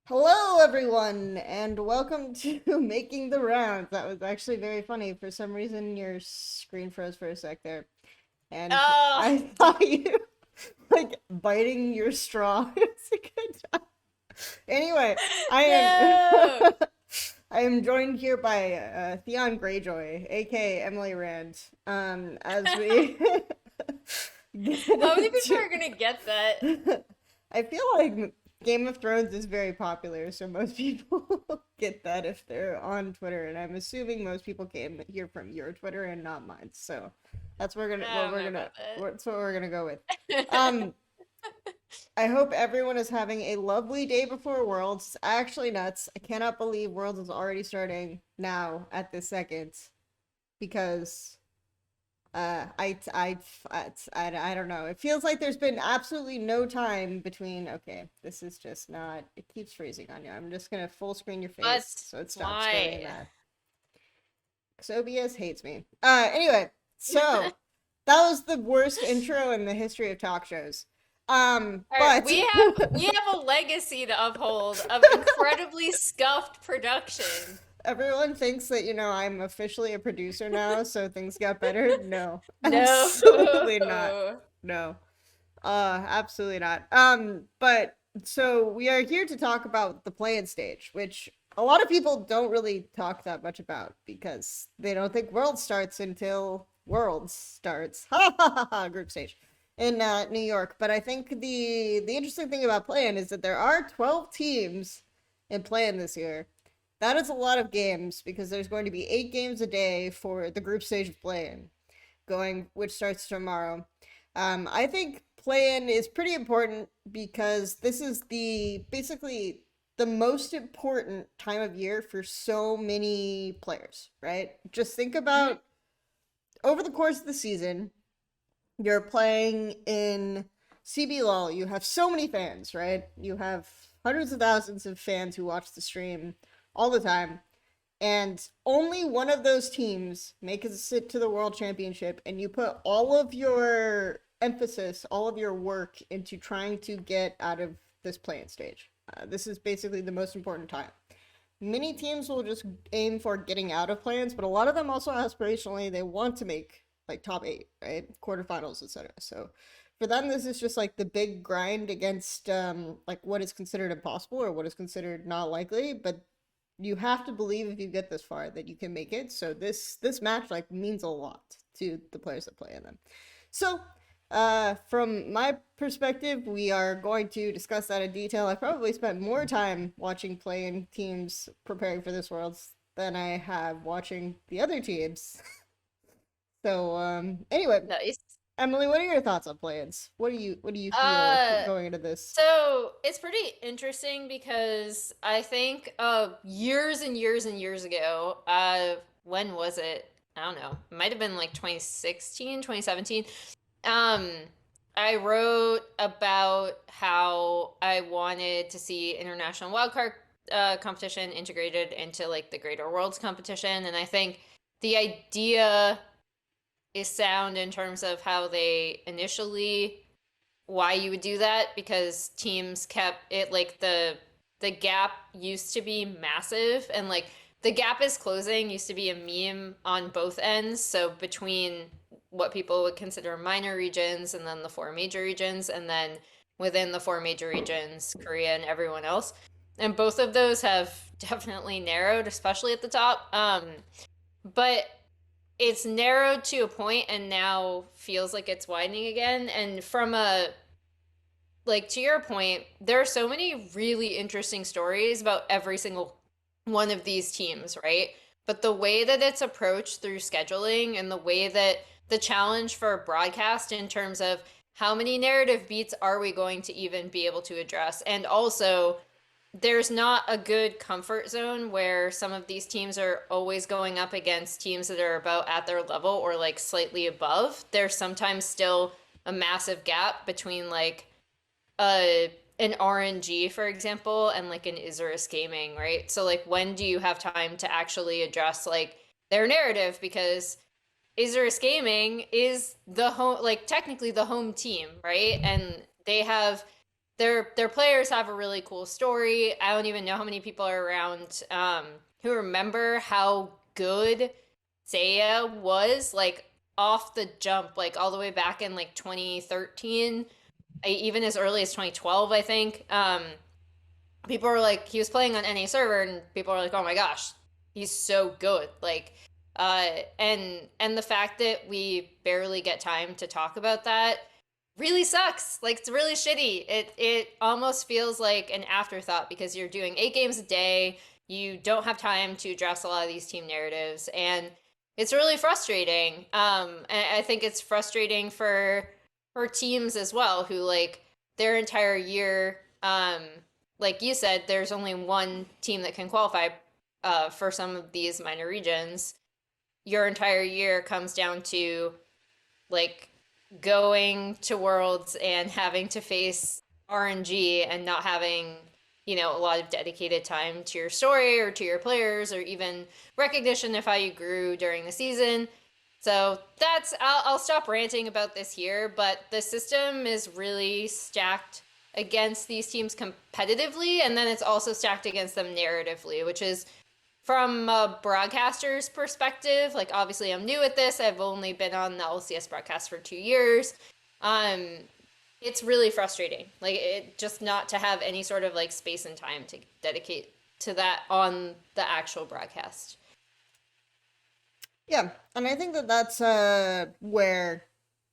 Hello, everyone, and welcome to Making the Rounds. That was actually very funny. For some reason, your screen froze for a sec there, and Oh, I thought you like biting your straw. It's a good time. Anyway, I am no. I am joined here by Theon Greyjoy, aka Emily Rand. As we get How many people into are gonna get that? I feel like Game of Thrones is very popular, so most people get that if they're on Twitter, and I'm assuming most people came here from your Twitter and not mine. So that's I don't know about that's what we're gonna go with. that. Um, I hope everyone is having a lovely day before Worlds. It's actually nuts. I cannot believe Worlds is already starting now at this second because I don't know. It feels like there's been absolutely no time between. Okay, this is just not. It keeps freezing on you. I'm just gonna full screen your But face so it stops doing why? that. Xobius hates me. Anyway, so that was the worst intro in the history of talk shows. All right, But we have a legacy to uphold of incredibly scuffed production. everyone thinks that, I'm officially a producer now, so things got better. No, No. absolutely not. No. Absolutely not. But so we are here to talk about the play-in stage, which a lot of people don't really talk that much about because they don't think World starts until Worlds starts. Ha ha ha ha! Group stage in New York. But I think the interesting thing about play-in is that there are 12 teams in play-in this year. That is a lot of games because there's going to be 8 games a day for the group stage of play-in, going which starts tomorrow. I think play-in is pretty important because this is the basically the most important time of year for so many players, right? Just think Mhm. about over the course of the season, you're playing in CBLOL, you have so many fans, right? You have hundreds of thousands of fans who watch the stream all the time, and only one of those teams makes it to the world championship, and you put all of your emphasis, all of your work into trying to get out of this playing stage. This is basically the most important time. Many teams will just aim for getting out of plans, but a lot of them also aspirationally they want to make like top 8, right? Quarterfinals, etc. So for them, this is just like the big grind against like what is considered impossible or what is considered not likely, but you have to believe if you get this far that you can make it. So this match like means a lot to the players that play in them. So from my perspective, we are going to discuss that in detail. I probably spent more time watching play-in teams preparing for this Worlds than I have watching the other teams. So anyway, Nice. Emily, what are your thoughts on play-ins? What do you feel Uh, going into this? so it's pretty interesting because I think years and years and years ago, when was it? I don't know. It might have been like 2016, 2017. Um, I wrote about how I wanted to see international wildcard competition integrated into like the Greater Worlds competition, and I think the idea is sound in terms of how they initially why you would do that because teams kept it like the gap used to be massive and like the gap is closing used to be a meme on both ends, so between what people would consider minor regions and then the four major regions and then within the four major regions Korea and everyone else, and both of those have definitely narrowed, especially at the top. But it's narrowed to a point and now feels like it's widening again, and from a like to your point, there are so many really interesting stories about every single one of these teams, right? But the way that it's approached through scheduling and the way that the challenge for broadcast in terms of how many narrative beats are we going to even be able to address? And also, there's not a good comfort zone where some of these teams are always going up against teams that are about at their level or like slightly above. There's sometimes still a massive gap between like an RNG, for example, and like an Isurus Gaming, right? So like when do you have time to actually address like their narrative? Because Isurus Gaming is the home, like technically the home team, right? And they have their players have a really cool story. I don't even know how many people are around who remember how good Seiya was like off the jump, like all the way back in like 2013, even as early as 2012, I think. People were like, he was playing on NA server, and people were like, oh my gosh, he's so good. Like, and the fact that we barely get time to talk about that really sucks. Like, it's really shitty. It almost feels like an afterthought because you're doing 8 games a day. You don't have time to address a lot of these team narratives, and it's really frustrating. And I think it's frustrating for teams as well who like their entire year. Like you said, there's only one team that can qualify for some of these minor regions. Your entire year comes down to like going to Worlds and having to face RNG and not having, a lot of dedicated time to your story or to your players or even recognition of how you grew during the season. So I'll stop ranting about this here, but the system is really stacked against these teams competitively, and then it's also stacked against them narratively, which is from a broadcaster's perspective. Like, obviously, I'm new at this. I've only been on the LCS broadcast for 2 years. Um, it's really frustrating. Like, it just not to have any sort of like space and time to dedicate to that on the actual broadcast. Yeah, and I think that that's where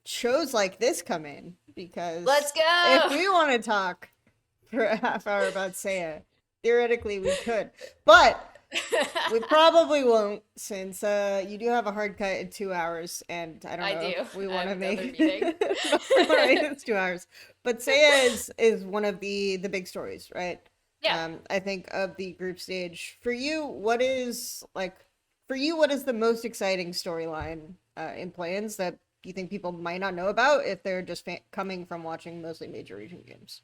shows like this come in because Let's if go! we want to talk for a half hour about Seiya, theoretically we could, but we probably won't since you do have a hard cut in 2 hours, and I don't I know do. if we I want have to another make meeting. it's 2 hours. But Seiya is one of the big stories, right? Yeah. I think of the group stage. For you, what is the most exciting storyline in plans that you think people might not know about if they're just coming from watching mostly major region games?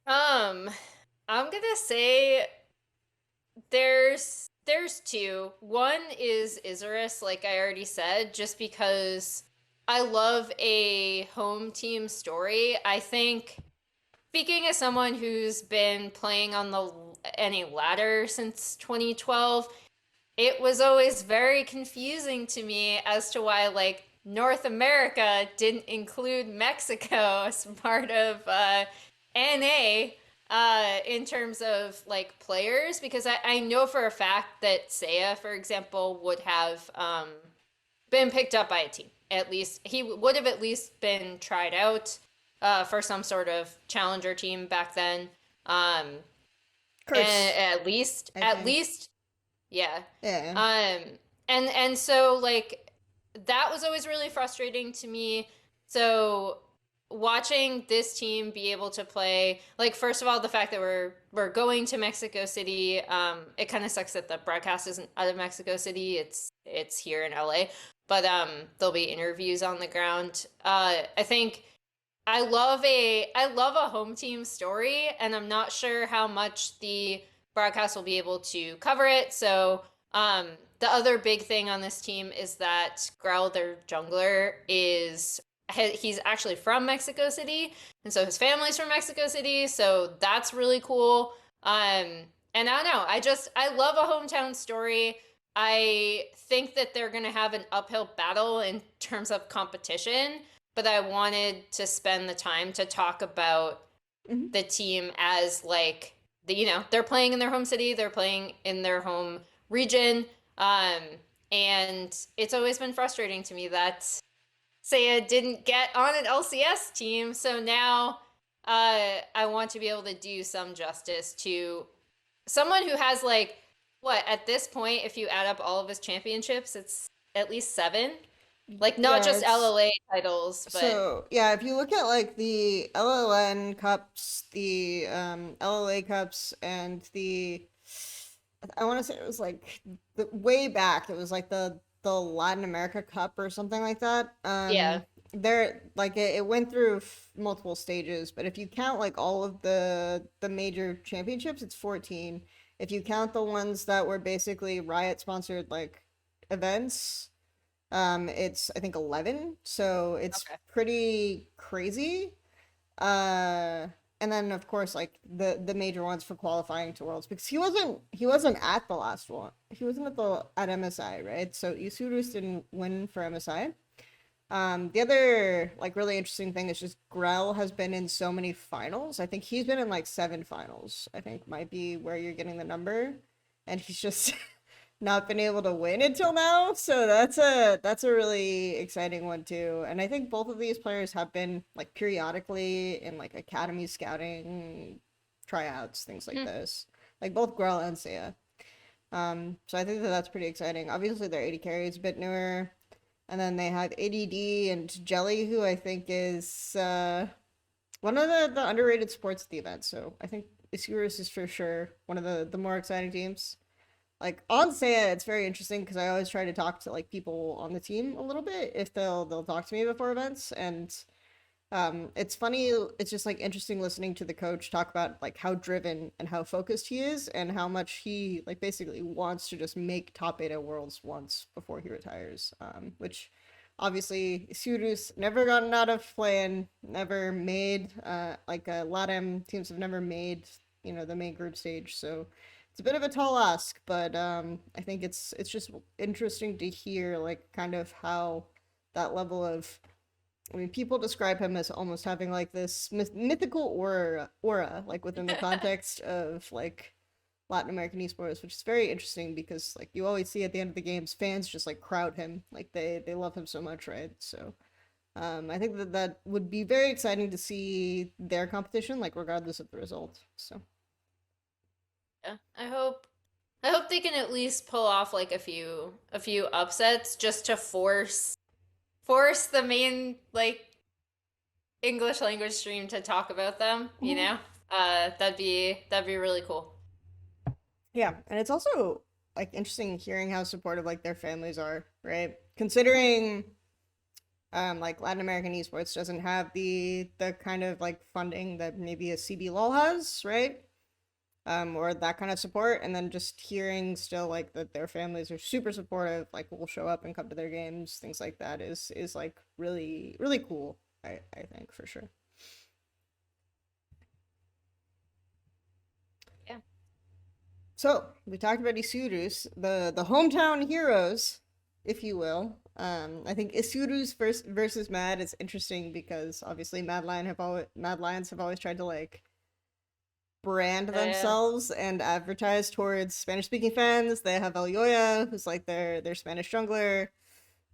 Um, I'm gonna say there's two. One is Isurus, like I already said, just because I love a home team story. I think speaking as someone who's been playing on the NA ladder since 2012, it was always very confusing to me as to why like North America didn't include Mexico as part of NA in terms of like players, because I know for a fact that Seiya, for example, would have been picked up by a team. At least he would have at least been tried out for some sort of challenger team back then. Um, and Curse, I at think. least yeah. Yeah. Um and so like that was always really frustrating to me. So watching this team be able to play, like, first of all, the fact that we're going to Mexico City, it kind of sucks that the broadcast isn't out of Mexico City. It's here in LA. But there'll be interviews on the ground. I think I love a home team story, and I'm not sure how much the broadcast will be able to cover it. So, the other big thing on this team is that Growl, their jungler, he's actually from Mexico City, and so his family's from Mexico City. So that's really cool. And I don't know. I love a hometown story. I think that they're gonna have an uphill battle in terms of competition, but I wanted to spend the time to talk about Mhm. the team as like they're playing in their home city, they're playing in their home region, um, and it's always been frustrating to me that Saya didn't get on an LCS team, so now I want to be able to do some justice to someone who has like what at this point, if you add up all of his championships, it's at least 7. Like not Yeah, just it's LLA titles, but so yeah, if you look at like the LLN cups, the LLA cups, and the I want to say it was like the way back, it was like the Latin America Cup or something like that. yeah. There like it went through multiple stages, but if you count like all of the major championships, it's 14. If you count the ones that were basically Riot sponsored like events, it's I think 11, so it's Okay. pretty crazy. Uh, and then of course like the major ones for qualifying to Worlds because he wasn't at the last one. He wasn't at MSI, right? So Isurus didn't win for MSI. The other like really interesting thing is just Grell has been in so many finals. I think he's been in like 7 finals. I think might be where you're getting the number, and he's just not been able to win until now. So that's a really exciting one too. And I think both of these players have been like periodically in like academy scouting tryouts, things like Hmm. this. Like both Grell and Saya. So I think that that's pretty exciting. Obviously, their AD carry is a bit newer. And then they have ADD and Jelly, who I think is one of the underrated sports at the event. So I think Isurus is for sure one of the more exciting teams. Like on Saya, it's very interesting because I always try to talk to like people on the team a little bit if they'll talk to me before events, and it's funny. It's just like interesting listening to the coach talk about like how driven and how focused he is, and how much he like basically wants to just make top 8 at Worlds once before he retires. Which obviously Sudus never gotten out of playing, never made. Like LATAM teams have never made the main group stage, so it's a bit of a tall ask. But I think it's just interesting to hear like kind of how that level of I mean, people describe him as almost having like this mythical aura, like within the context of like Latin American esports, which is very interesting because like you always see at the end of the games, fans just like crowd him, like they love him so much, right? So I think that would be very exciting to see their competition, like regardless of the result. So Yeah, I hope they can at least pull off like a few upsets just to force the main like English language stream to talk about them, you mhm. know? That'd be really cool. Yeah, and it's also like interesting hearing how supportive like their families are, right? Considering like Latin American esports doesn't have the kind of like funding that maybe a CB LOL has, right? Or that kind of support, and then just hearing still like that their families are super supportive, like will show up and come to their games, things like that is like really really cool. I think for sure. Yeah. So we talked about Isurus, the hometown heroes, if you will. I think Isurus versus Mad is interesting because obviously Mad Lions have always tried to like brand Yeah. themselves and advertise towards Spanish speaking fans. They have El Yoya, who's like their Spanish jungler.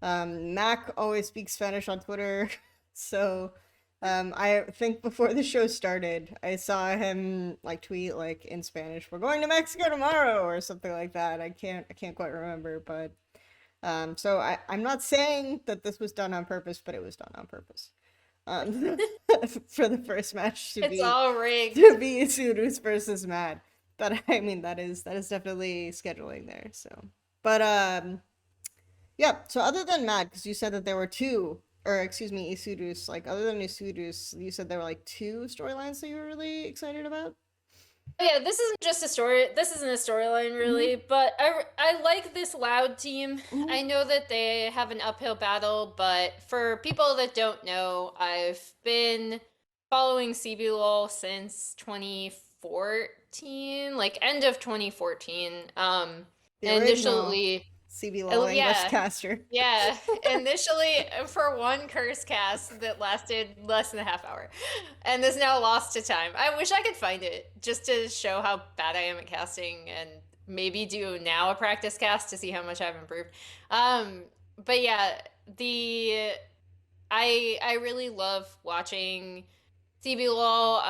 Mac always speaks Spanish on Twitter, so I think before the show started, I saw him like tweet like in Spanish, "We're going to Mexico tomorrow" or something like that. I can't quite remember, but so I'm not saying that this was done on purpose, but it was done on purpose. Um, for the first match to It's be all rigged. to be Surus versus Mad. But I mean that is definitely scheduling there. So, but yeah. So other than Mad, because you said that there were two, or excuse me, Isudus. Like other than Isudus, you said there were like two storylines that you were really excited about. Yeah, this isn't just a story. This isn't a storyline Mm-hmm. really, but I like this Loud team. Mm-hmm. I know that they have an uphill battle, but for people that don't know, I've been following CBLOL since 2014, like end of 2014. The original Initially, CB Law English yeah, caster. yeah. Initially, for one curse cast that lasted less than a half hour, and is now lost to time. I wish I could find it just to show how bad I am at casting, and maybe do now a practice cast to see how much I've improved. Um, but yeah, the I really love watching CBLOL.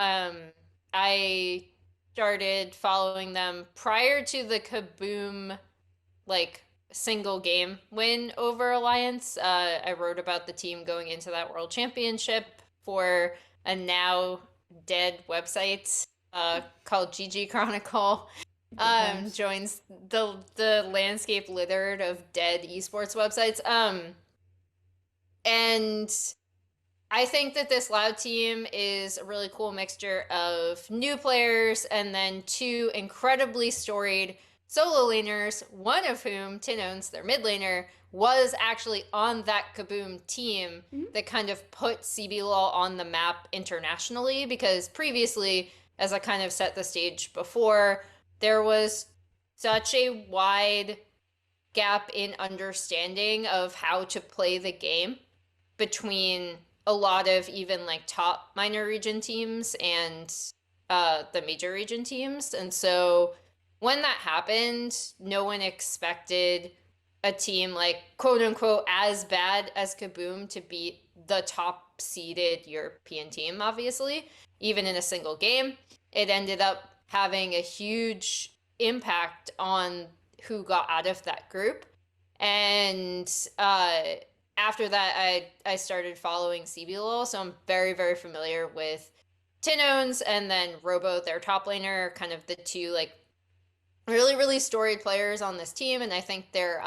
I started following them prior to the Kaboom like single game win over Alliance. I wrote about the team going into that world championship for a now dead website called GG Chronicle. Good times. Joins the landscape littered of dead esports websites. And I think that this Loud team is a really cool mixture of new players and then two incredibly storied solo laners, one of whom, Tinones, their mid laner, was actually on that Kaboom team Mhm. that kind of put CBLOL on the map internationally, because previously, as I kind of set the stage before, there was such a wide gap in understanding of how to play the game between a lot of even like top minor region teams and the major region teams. And so when that happened, no one expected a team like quote unquote as bad as Kaboom to beat the top seeded European team, obviously, even in a single game. It ended up having a huge impact on who got out of that group. And after that, I started following CBLOL, so I'm very, very familiar with Tinones and then Robo, their top laner, kind of the two like really, really storied players on this team. And I think their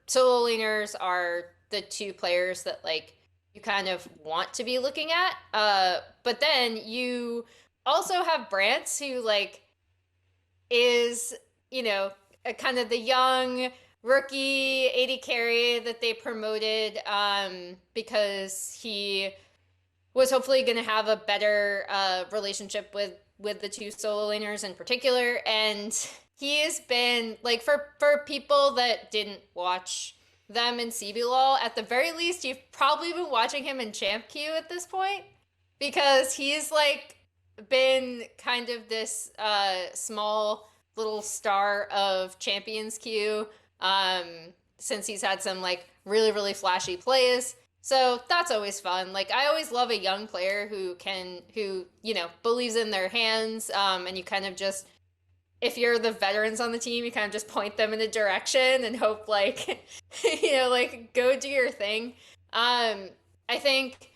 solo laners are the two players that like you kind of want to be looking at. But then you also have Brance, who like is, you know, a kind of the young rookie 80 carry that they promoted because he was hopefully going to have a better relationship with the two solo laners in particular. And he has been like for people that didn't watch them in CBLOL, at the very least, you've probably been watching him in Champ Q at this point, because he's like been kind of this small little star of Champions Queue um, since he's had some like really, really flashy plays. So that's always fun. Like I always love a young player who you know believes in their hands, and you kind of just, if you're the veterans on the team, you kind of just point them in a direction and hope like you know like go do your thing. I think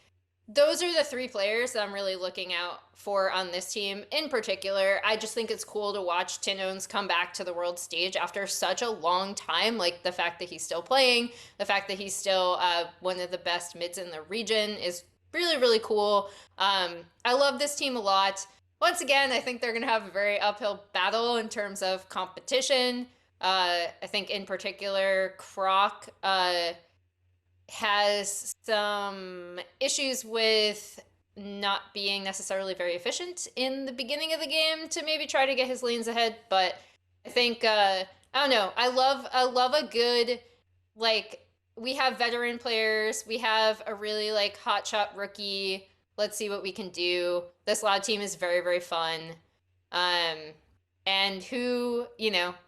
those are the three players that I'm really looking out for on this team in particular. I just think it's cool to watch Tinones come back to the world stage after such a long time. Like the fact that he's still playing, the fact that he's still one of the best mids in the region is really, really cool. I love this team a lot. Once again, I think they're going to have a very uphill battle in terms of competition. I think in particular, Croc has some issues with not being necessarily very efficient in the beginning of the game to maybe try to get his lanes ahead. But I think I don't know. I love a good like, we have veteran players, we have a really like hotshot rookie. Let's see what we can do. This loud team is very, very fun. Um, and who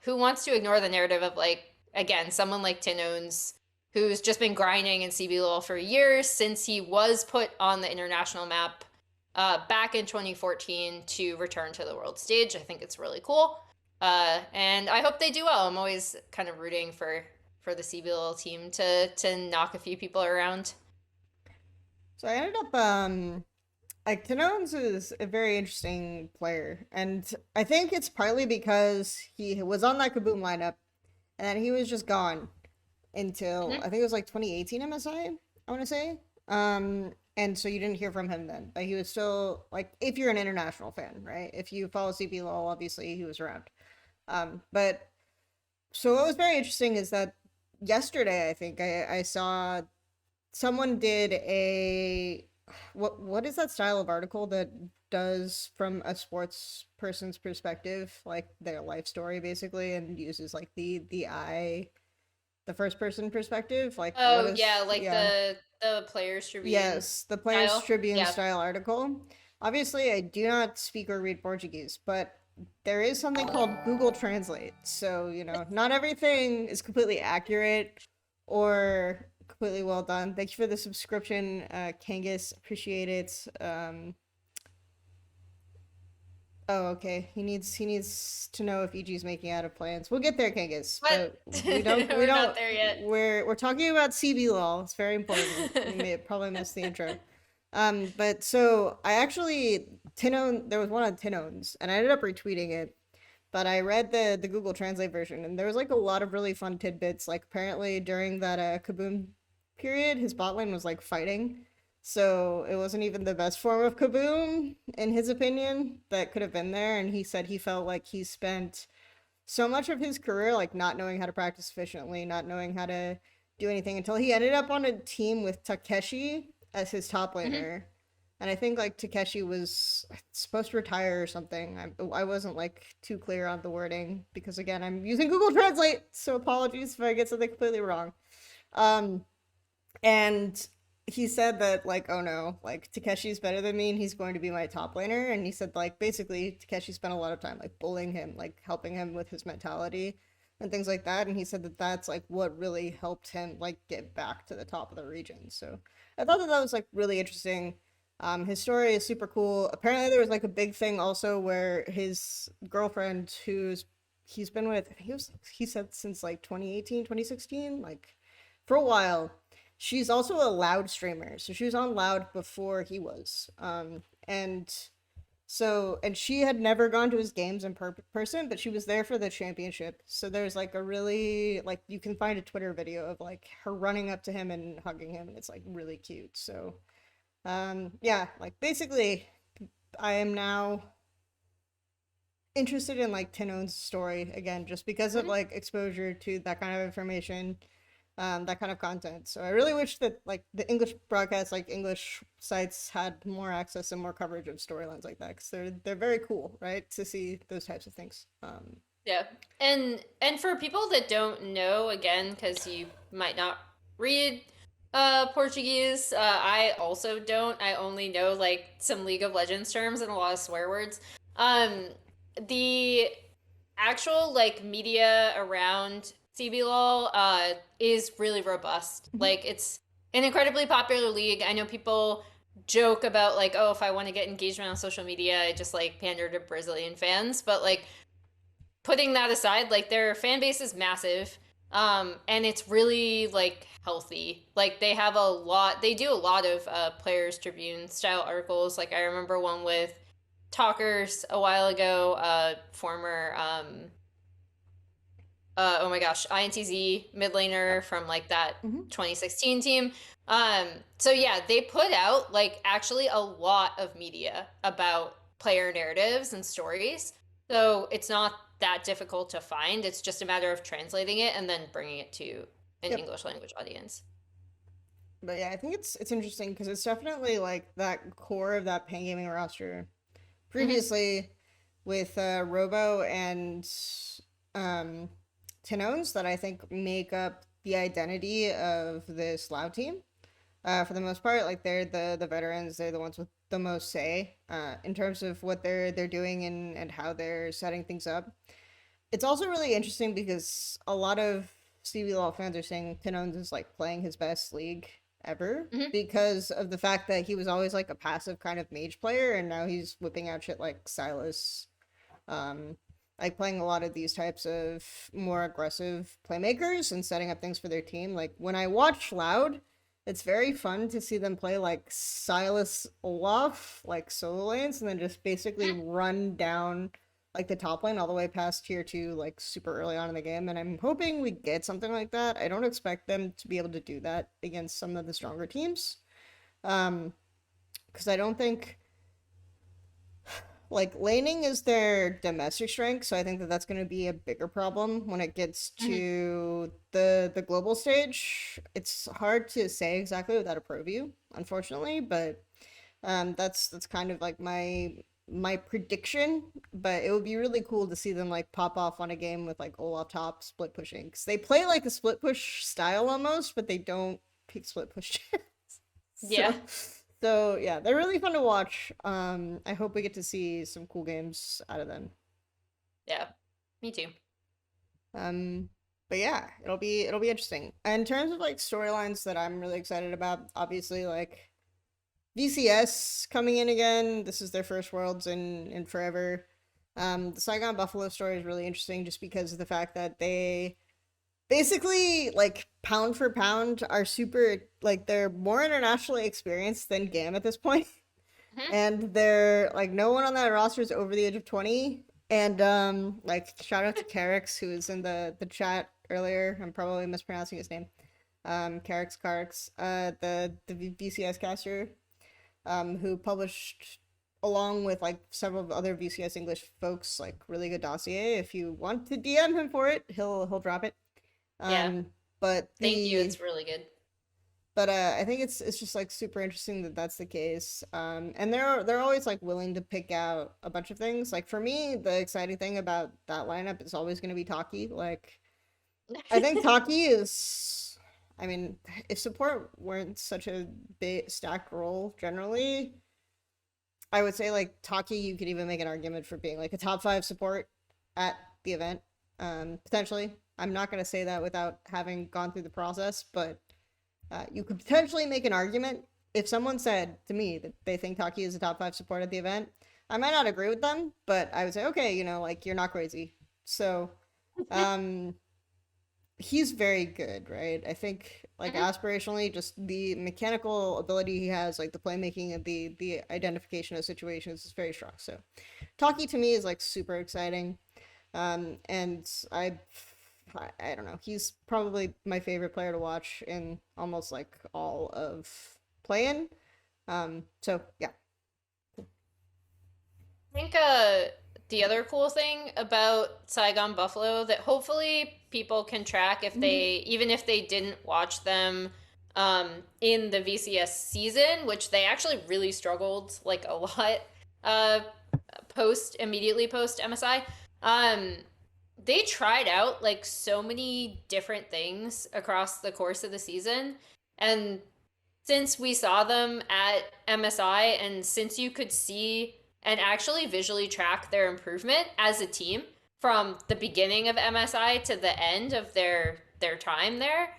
wants to ignore the narrative of like, again, someone like Tinones, who's just been grinding in CBLOL for years since he was put on the international map back in 2014 to return to the world stage. I think it's really cool. And I hope they do well. I'm always kind of rooting for the CBLOL team to knock a few people around. So I ended up like Tanones is a very interesting player, and I think it's partly because he was on that Kaboom lineup, and then he was just gone until Mm-hmm. I think it was like 2018 MSI, I want to say. And so you didn't hear from him then, but he was still like, if you're an international fan, right? If you follow CPLOL, obviously he was around. But so what was very interesting is that yesterday, I think I saw someone did a what is that style of article that does from a sports person's perspective, like their life story basically, and uses like the first person perspective, like what Oh yeah, is, like yeah, the Players Tribune yes, the Players style. Tribune Yeah. style article. Obviously, I do not speak or read Portuguese, but there is something called Google Translate. So, not everything is completely accurate or completely well done. Thank you for the subscription, Kangas. Appreciate it. Oh, okay. He needs to know if EG's making out of plans. We'll get there, Kangas, What? but we We're not don't there yet. we're talking about CB law. It's very important. You may probably missed the intro. But so I actually Tinone there was one on Tinones, and I ended up retweeting it. But I read the Google Translate version, and there was like a lot of really fun tidbits. Like apparently during that Kaboom period, his bot lane was like fighting. So it wasn't even the best form of kaboom, in his opinion, that could have been there. And he said he felt like he spent so much of his career like not knowing how to practice efficiently, not knowing how to do anything until he ended up on a team with Takeshi as his top Hmm. laner. And I think like Takeshi was supposed to retire or something. I wasn't like too clear on the wording because again I'm using Google Translate, so apologies if I get something completely wrong. Um, and he said that like, oh no, like Takeshi's better than me and he's going to be my top laner. And he said like basically Takeshi spent a lot of time like bullying him, like helping him with his mentality and things like that. And he said that that's like what really helped him like get back to the top of the region. So I thought that that was like really interesting. His story is super cool. Apparently there was like a big thing also where his girlfriend who's he's been with he said since like 2018, 2016, like for a while, she's also a Loud streamer, so she was on Loud before he was. And so and she had never gone to his games in person, but she was there for the championship. So there's like a really like you can find a Twitter video of like her running up to him and hugging him, and it's like really cute. So yeah, like basically, I am now interested in like Tinone's story again, just because of Hmm. like exposure to that kind of information, that kind of content. So I really wish that like the English broadcasts, like English sites, had more access and more coverage of storylines like that because they're very cool, right? To see those types of things. Yeah. And for people that don't know, again, because you might not read Portuguese, I also don't. I only know like some League of Legends terms and a lot of swear words. Um, the actual like media around CBLOL is really robust. Mhm. Like it's an incredibly popular league. I know people joke about like, oh, if I want to get engagement on social media, I just like pander to Brazilian fans, but like putting that aside, like their fan base is massive. And it's really like healthy. Like they do a lot of players tribune style articles. Like I remember one with Talkers a while ago, former oh my gosh, INTZ mid laner from like that Mhm. 2016 team. So yeah, they put out like actually a lot of media about player narratives and stories. So it's not that difficult to find. It's just a matter of translating it and then bringing it to an Yep. English language audience. But yeah, I think it's interesting because it's definitely like that core of that Pan Gaming roster Hmm. previously with Robo and um, Tinones that I think make up the identity of this Loud team. For the most part, like they're the veterans. They're the ones with the most say in terms of what they're doing and how they're setting things up. It's also really interesting because a lot of Stevie Law fans are saying Tinones is like playing his best league ever Hmm. because of the fact that he was always like a passive kind of mage player and now he's whipping out shit like Silas, um, like playing a lot of these types of more aggressive playmakers and setting up things for their team. Like when I watch Loud, it's very fun to see them play like Silas Olaf, like solo lanes, and then just basically run down like the top lane all the way past tier two, like super early on in the game. And I'm hoping we get something like that. I don't expect them to be able to do that against some of the stronger teams. Um, because I don't think like laning is their domestic strength, so I think that that's going to be a bigger problem when it gets Hmm. to the global stage. It's hard to say exactly without a pro view, unfortunately, but that's kind of like my prediction. But it would be really cool to see them like pop off on a game with like Olaf top split pushing because they play like a split push style almost, but they don't pick split push. Yeah. So so yeah, they're really fun to watch. I hope we get to see some cool games out of them. Yeah. Me too. Um, but yeah, it'll be interesting. In terms of like storylines that I'm really excited about, obviously like VCS coming in again. This is their first Worlds in forever. The Saigon Buffalo story is really interesting just because of the fact that they basically like pound for pound are super like they're more internationally experienced than GAM at this point. Hmm. And they're like no one on that roster is over the age of 20. And like shout out to Carix who was in the chat earlier. I'm probably mispronouncing his name. Carix, the VCS caster, who published along with like several other VCS English folks like really good dossier. If you want to DM him for it, he'll drop it. Yeah. Um, but Thank you. the It's really good. but I think it's just like super interesting that that's the case. And they're always like willing to pick out a bunch of things. Like for me, the exciting thing about that lineup is always going to be Taki. Like I think Taki is, I mean, if support weren't such a big stacked role generally, I would say like Taki, you could even make an argument for being like a top five support at the event. Potentially, I'm not going to say that without having gone through the process, but you could potentially make an argument if someone said to me that they think Taki is a top five support at the event. I might not agree with them, but I would say, okay, like you're not crazy. So, um, he's very good, right? I think like Mhm. aspirationally, just the mechanical ability he has, like the playmaking and the identification of situations is very strong. So, Taki to me is like super exciting. And I don't know. He's probably my favorite player to watch in almost like all of playing. So yeah. I think the other cool thing about Saigon Buffalo that hopefully people can track if they even if they didn't watch them in the VCS season, which they actually really struggled like a lot uh, immediately post MSI. Um, they tried out like so many different things across the course of the season, and since we saw them at MSI and since you could see and actually visually track their improvement as a team from the beginning of MSI to the end of their time there,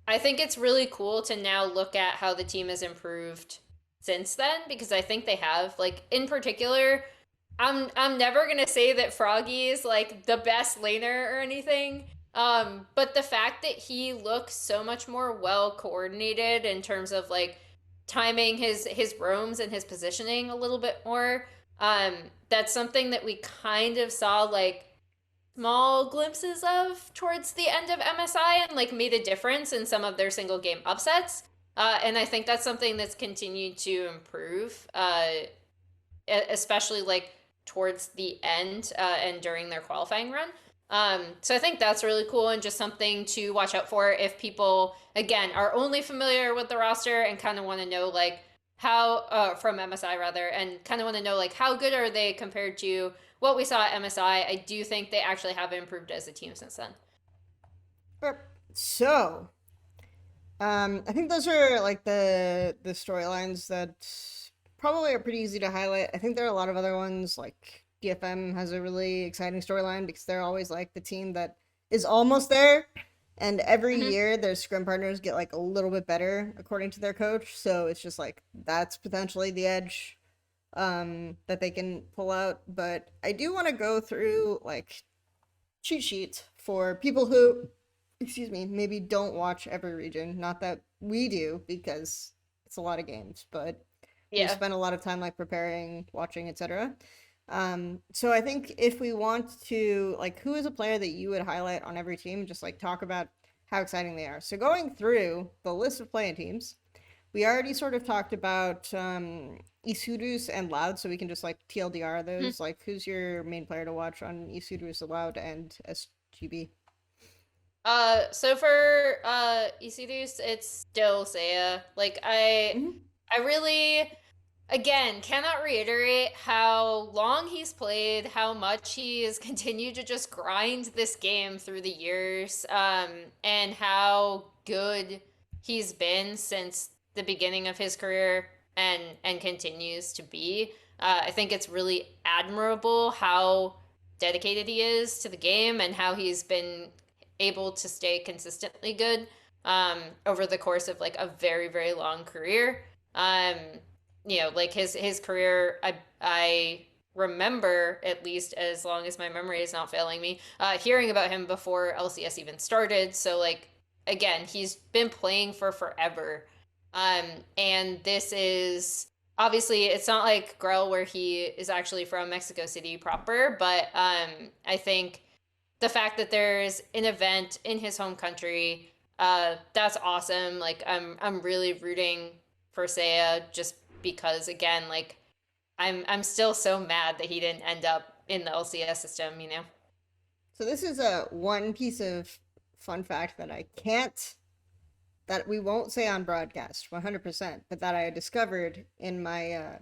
I think it's really cool to now look at how the team has improved since then because I think they have like in particular I'm never gonna say that Froggy is like the best laner or anything. But the fact that he looks so much more well coordinated in terms of like timing his roams and his positioning a little bit more, um, that's something that we kind of saw like small glimpses of towards the end of MSI and like made a difference in some of their single game upsets. And I think that's something that's continued to improve. Especially like towards the end and during their qualifying run. So I think that's really cool and just something to watch out for if people again are only familiar with the roster and kind of want to know like how from MSI rather and kind of want to know like how good are they compared to what we saw at MSI. I do think they actually have improved as a team since then. So, I think those are like the storylines that probably are pretty easy to highlight. I think there are a lot of other ones like DFM has a really exciting storyline because they're always like the team that is almost there. And every Mm-hmm. year their scrim partners get like a little bit better according to their coach. So it's just like that's potentially the edge that they can pull out. But I do want to go through like cheat sheets for people who, excuse me, maybe don't watch every region. Not that we do because it's a lot of games, but we've Yeah. spent a lot of time like preparing, watching, etc. So I think if we want to like, who is a player that you would highlight on every team? Just like talk about how exciting they are. So going through the list of playing teams, we already sort of talked about Isudus and Loud, so we can just like TLDR Mm-hmm. those. Like, who's your main player to watch on Isudus, Loud, and SGB? So for Isidus, it's still Saya. Like Mm-hmm. I really again, cannot reiterate how long he's played, how much he has continued to just grind this game through the years, and how good he's been since the beginning of his career and continues to be. I think it's really admirable how dedicated he is to the game and how he's been able to stay consistently good over the course of like a very long career. Um, like his career, I remember at least as long as my memory is not failing me, hearing about him before LCS even started. So like again, he's been playing for forever. Um, and this is obviously it's not like Grell where he is actually from Mexico City proper, but I think the fact that there's an event in his home country That's awesome. Like I'm really rooting for Seiya just because again, like I'm still so mad that he didn't end up in the LCS system, you know? So this is a one piece of fun fact that I can't that we won't say on broadcast 100%, but that I discovered in my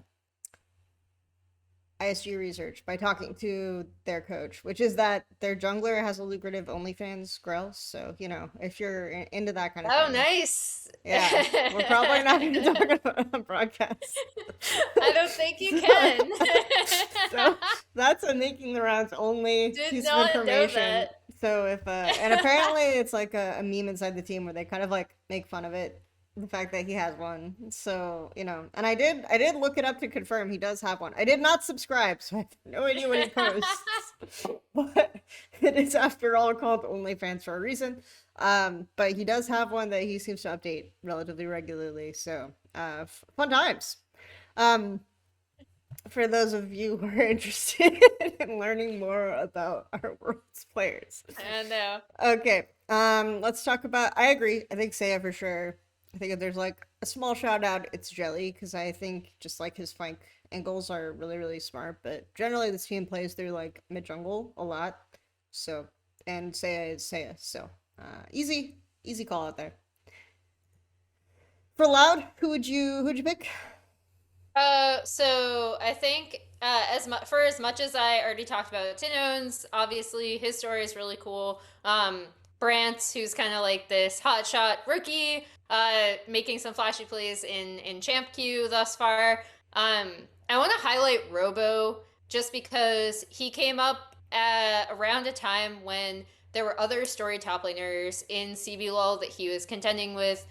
ISG research by talking to their coach, which is that their jungler has a lucrative OnlyFans grill. So, if you're into that kind of Oh, thing, nice. yeah, we're probably not going to talk about it on broadcast. I don't think you so, can. so that's a making the rounds only Did piece of not know information. that. So if and apparently it's like a meme inside the team where they kind of like make fun of it, the fact that he has one. So and I did look it up to confirm he does have one. I did not subscribe, so I have no idea what he posts. But it is after all called OnlyFans for a reason. But he does have one that he seems to update relatively regularly. So fun times. Um, for those of you who are interested in learning more about our world's players. I know. Okay, let's talk about. I agree. I think Seiya for sure. I think if there's like a small shout out, it's Jelly because I think just like his flank angles are really really smart. But generally, this team plays through like mid jungle a lot. So and Seiya is Seiya. So easy call out there. For Loud, who'd you pick? So I think as much as I already talked about Tinones, obviously his story is really cool. Brant, who's kind of like this hotshot rookie, making some flashy plays in Champ Q thus far. I want to highlight Robo just because he came up around a time when there were other story top laners in CBLOL that he was contending with.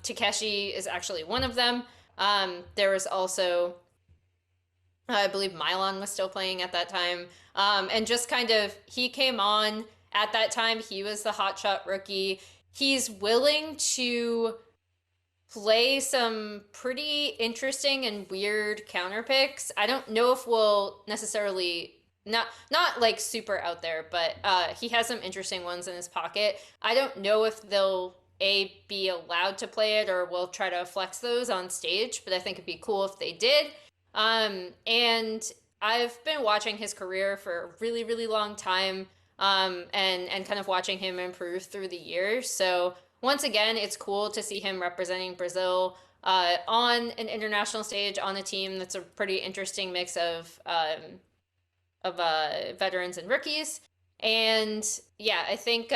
Takeshi is actually one of them. There was also, I believe Mylon was still playing at that time. And just kind of, he came on at that time. He was the hotshot rookie. He's willing to play some pretty interesting and weird counter picks. I don't know if we'll necessarily not like super out there, but he has some interesting ones in his pocket. I don't know if they'll be allowed to play it or we'll try to flex those on stage, but I think it'd be cool if they did. And I've been watching his career for a really really long time, and kind of watching him improve through the years. So once again, it's cool to see him representing Brazil on an international stage on a team that's a pretty interesting mix of veterans and rookies. And yeah, I think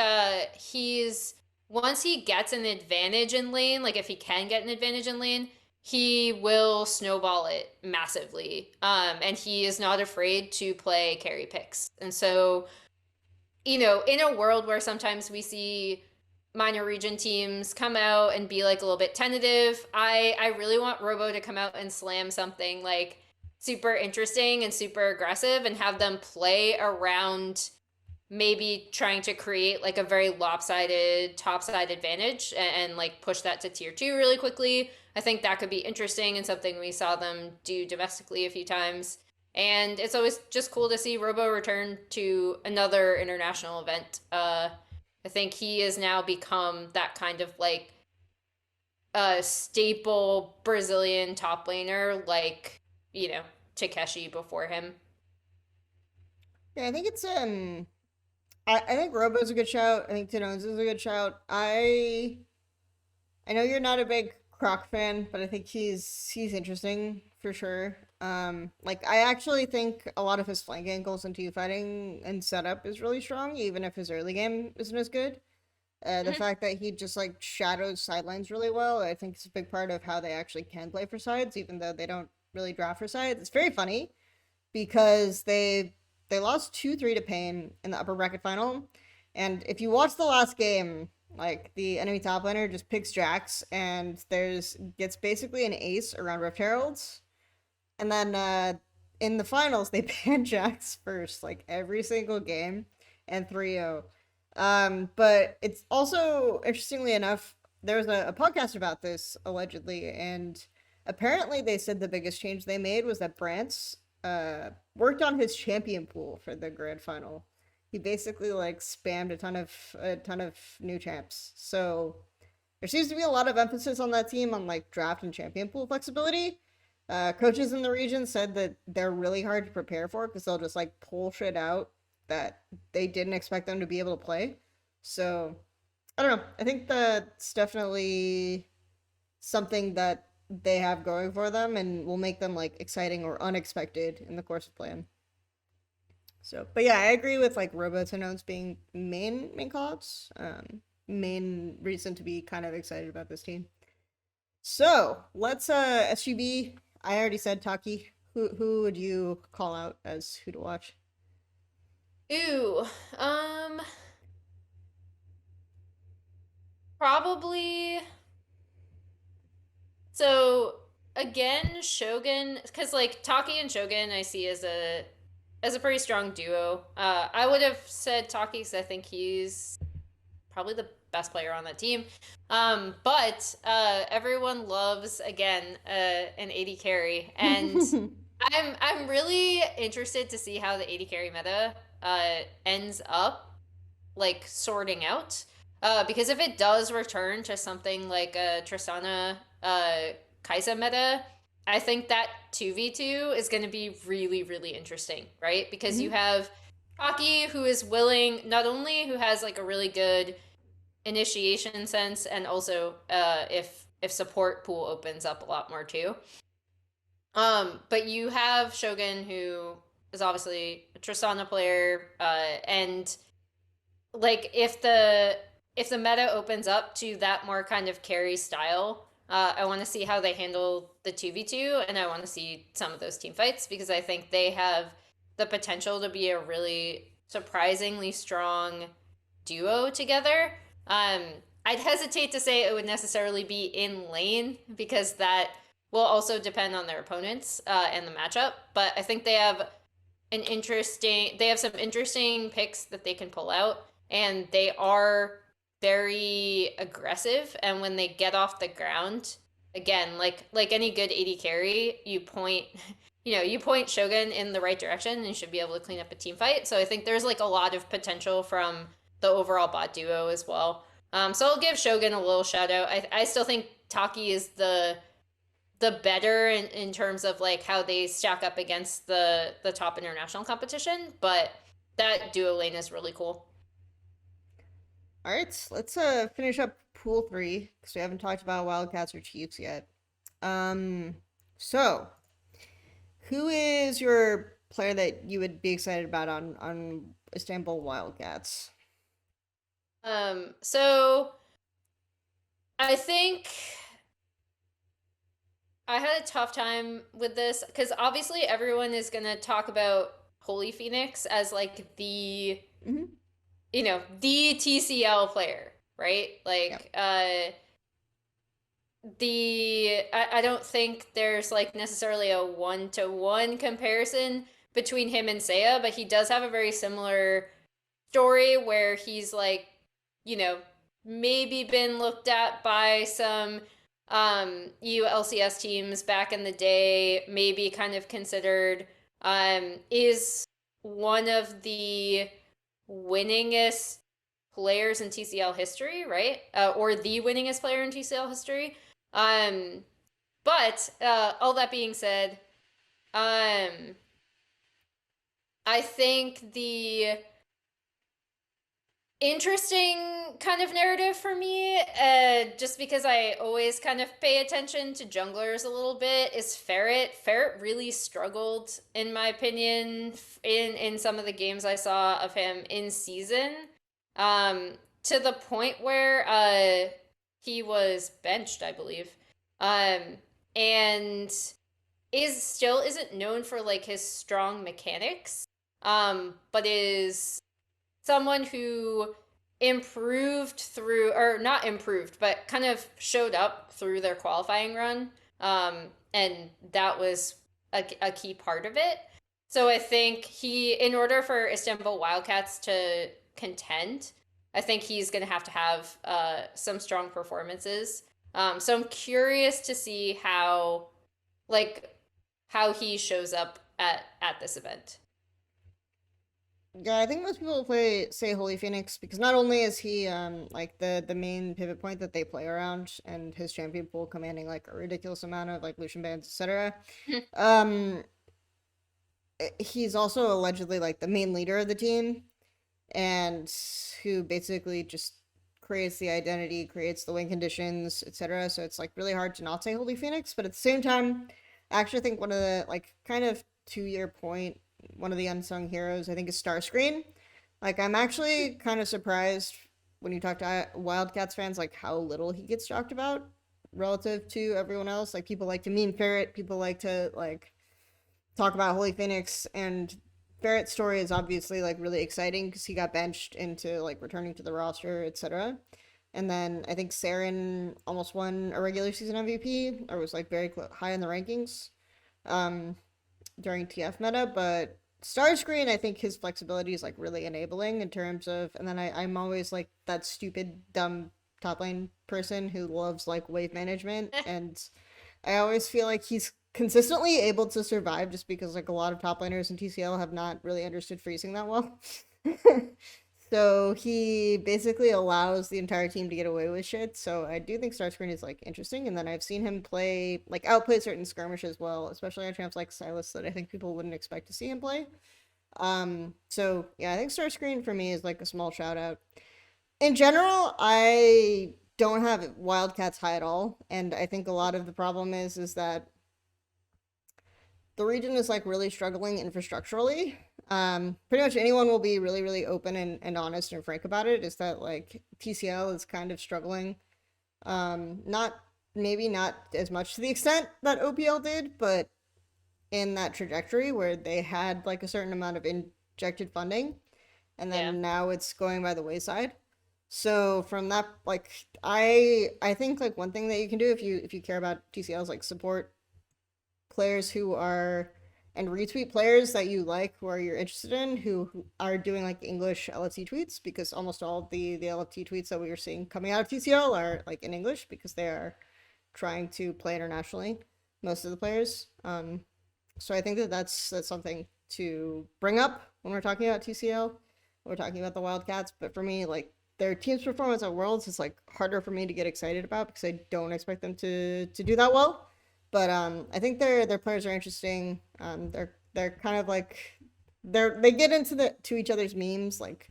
he's once he gets an advantage in lane, like if he can get an advantage in lane, he will snowball it massively. And he is not afraid to play carry picks. And so, in a world where sometimes we see minor region teams come out and be like a little bit tentative, I really want Robo to come out and slam something like super interesting and super aggressive and have them play around maybe trying to create like a very lopsided top side advantage and like push that to tier 2 really quickly. I think that could be interesting and something we saw them do domestically a few times. And it's always just cool to see Robo return to another international event. I think he has now become that kind of like a staple Brazilian top laner, like, Takeshi before him. Yeah, I think it's I think Robo's a good shout. I think Tinones is a good shout. I know you're not a big Croc fan, but I think he's interesting for sure. Like I actually think a lot of his flank angles and team fighting and setup is really strong, even if his early game isn't as good. The Mhm. fact that he just like shadows sidelines really well, I think is a big part of how they actually can play for sides, even though they don't really draft for sides. It's very funny because they lost 2-3 to Pain in the upper bracket final. And if you watch the last game, like the enemy top laner just picks Jax and there's gets basically an ace around Rift Heralds. And then in the finals they ban Jax first, like every single game, and 3-0. But it's also interestingly enough, there was a podcast about this allegedly, and apparently they said the biggest change they made was that Brant's worked on his champion pool for the grand final. He basically like spammed a ton of new champs. So there seems to be a lot of emphasis on that team on like draft and champion pool flexibility. Coaches in the region said that they're really hard to prepare for because they'll just like pull shit out that they didn't expect them to be able to play. So I don't know. I think that's definitely something that they have going for them and will make them like exciting or unexpected in the course of playing. So, but yeah, I agree with like Robotenones being main callouts. Main reason to be kind of excited about this team. So let's SGB. I already said Taki. Who would you call out as who to watch? Ooh, um, probably. So again, Shogun, because like Taki and Shogun, I see as a pretty strong duo. I would have said Taki because I think he's probably the best player on that team. But everyone loves again an 80 carry, and I'm really interested to see how the 80 carry meta ends up like sorting out. Because if it does return to something like a Tristana Kaisa meta, I think that 2v2 is going to be really, really interesting, right? Because you Mhm. have Aki who is willing, not only who has like a really good initiation sense, and also if support pool opens up a lot more too. But you have Shogun who is obviously a Tristana player, and like if the meta opens up to that more kind of carry style, I want to see how they handle the 2v2, and I want to see some of those team fights because I think they have the potential to be a really surprisingly strong duo together. Um, I'd hesitate to say it would necessarily be in lane because that will also depend on their opponents and the matchup. But I think they have some interesting picks that they can pull out, and they are very aggressive. And when they get off the ground, again, like any good 80 carry, you point you point Shogun in the right direction and you should be able to clean up a team fight. So I think there's like a lot of potential from the overall bot duo as well. So I'll give Shogun a little shout out. I still think Taki is the better in terms of like how they stack up against the top international competition, but that duo lane is really cool. All right, let's finish up pool three because we haven't talked about Wildcats or Chiefs yet. Um, so who is your player that you would be excited about on Istanbul Wildcats? So I think I had a tough time with this because obviously everyone is gonna talk about Holy Phoenix as like Mm-hmm. the TCL player, right? Yep. I don't think there's like necessarily a one-to-one comparison between him and Seiya, but he does have a very similar story where he's like, you know, maybe been looked at by some ULCS teams back in the day, maybe kind of considered is one of the winningest players in TCL history, right? Or the winningest player in TCL history. Um, but all that being said, um, I think the interesting kind of narrative for me, just because I always kind of pay attention to junglers a little bit, is Ferret. Ferret really struggled, in my opinion, in some of the games I saw of him in season, um, to the point where he was benched, I believe, um, and isn't known for like his strong mechanics, but is someone who improved through, or not improved, but kind of showed up through their qualifying run. And that was a key part of it. So I think in order for Istanbul Wildcats to contend, I think he's going to have some strong performances. So I'm curious to see like how he shows up at this event. Yeah, I think most people play say Holy Phoenix because not only is he like the main pivot point that they play around and his champion pool commanding like a ridiculous amount of like Lucian bans, etc. Um he's also allegedly like the main leader of the team and who basically just creates the identity, creates the win conditions, etc. So it's like really hard to not say Holy Phoenix, but at the same time, I actually think one of the like kind of to your point, one of the unsung heroes I think is Starscreen. Like I'm actually kind of surprised when you talk to Wildcats fans like how little he gets talked about relative to everyone else. Like people like to meme Ferret, people like to like talk about Holy Phoenix, and Ferret's story is obviously like really exciting because he got benched into like returning to the roster, etc. And then I think Saren almost won a regular season MVP or was like very high in the rankings um, during TF meta. But Starscreen, I think his flexibility is like really enabling in terms of, and then I'm always like that stupid, dumb top lane person who loves like wave management and I always feel like he's consistently able to survive just because like a lot of top laners in TCL have not really understood freezing that well. So he basically allows the entire team to get away with shit. So I do think Starscreen is like interesting, and then I've seen him play like outplay certain skirmishes well, especially on champs like Silas that I think people wouldn't expect to see him play. So yeah, I think Starscreen for me is like a small shout out. In general, I don't have Wildcats high at all, and I think a lot of the problem is that the region is like really struggling infrastructurally. Pretty much anyone will be really, really open and honest and frank about it. Is that like TCL is kind of struggling. Not maybe not as much to the extent that OPL did, but in that trajectory where they had like a certain amount of injected funding, and Yeah. then now it's going by the wayside. So from that, like I think like one thing that you can do if you care about TCL is like support players who are and retweet players that you like who are you're interested in who are doing like English LFT tweets because almost all of the LFT tweets that we are seeing coming out of TCL are like in English because they are trying to play internationally. Most of the players, so I think that that's something to bring up when we're talking about TCL. When we're talking about the Wildcats, but for me, like their team's performance at Worlds is like harder for me to get excited about because I don't expect them to do that well. But I think their players are interesting. They're kind of like they get into the to each other's memes. Like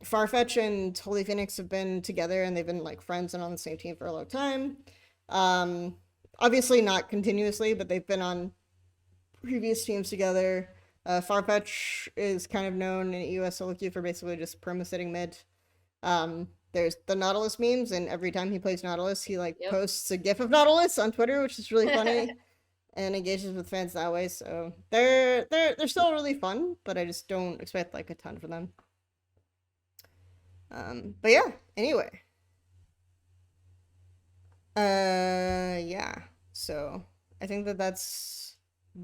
Farfetch and Holy Phoenix have been together and they've been like friends and on the same team for a long time. Um, Obviously not continuously, but they've been on previous teams together. Farfetch is kind of known in US solo queue for basically just perma sitting mid. There's the Nautilus memes, and every time he plays Nautilus, he like Yep. posts a GIF of Nautilus on Twitter, which is really funny and engages with fans that way. So they're still really fun, but I just don't expect like a ton from them. But yeah. Anyway, yeah. So I think that that's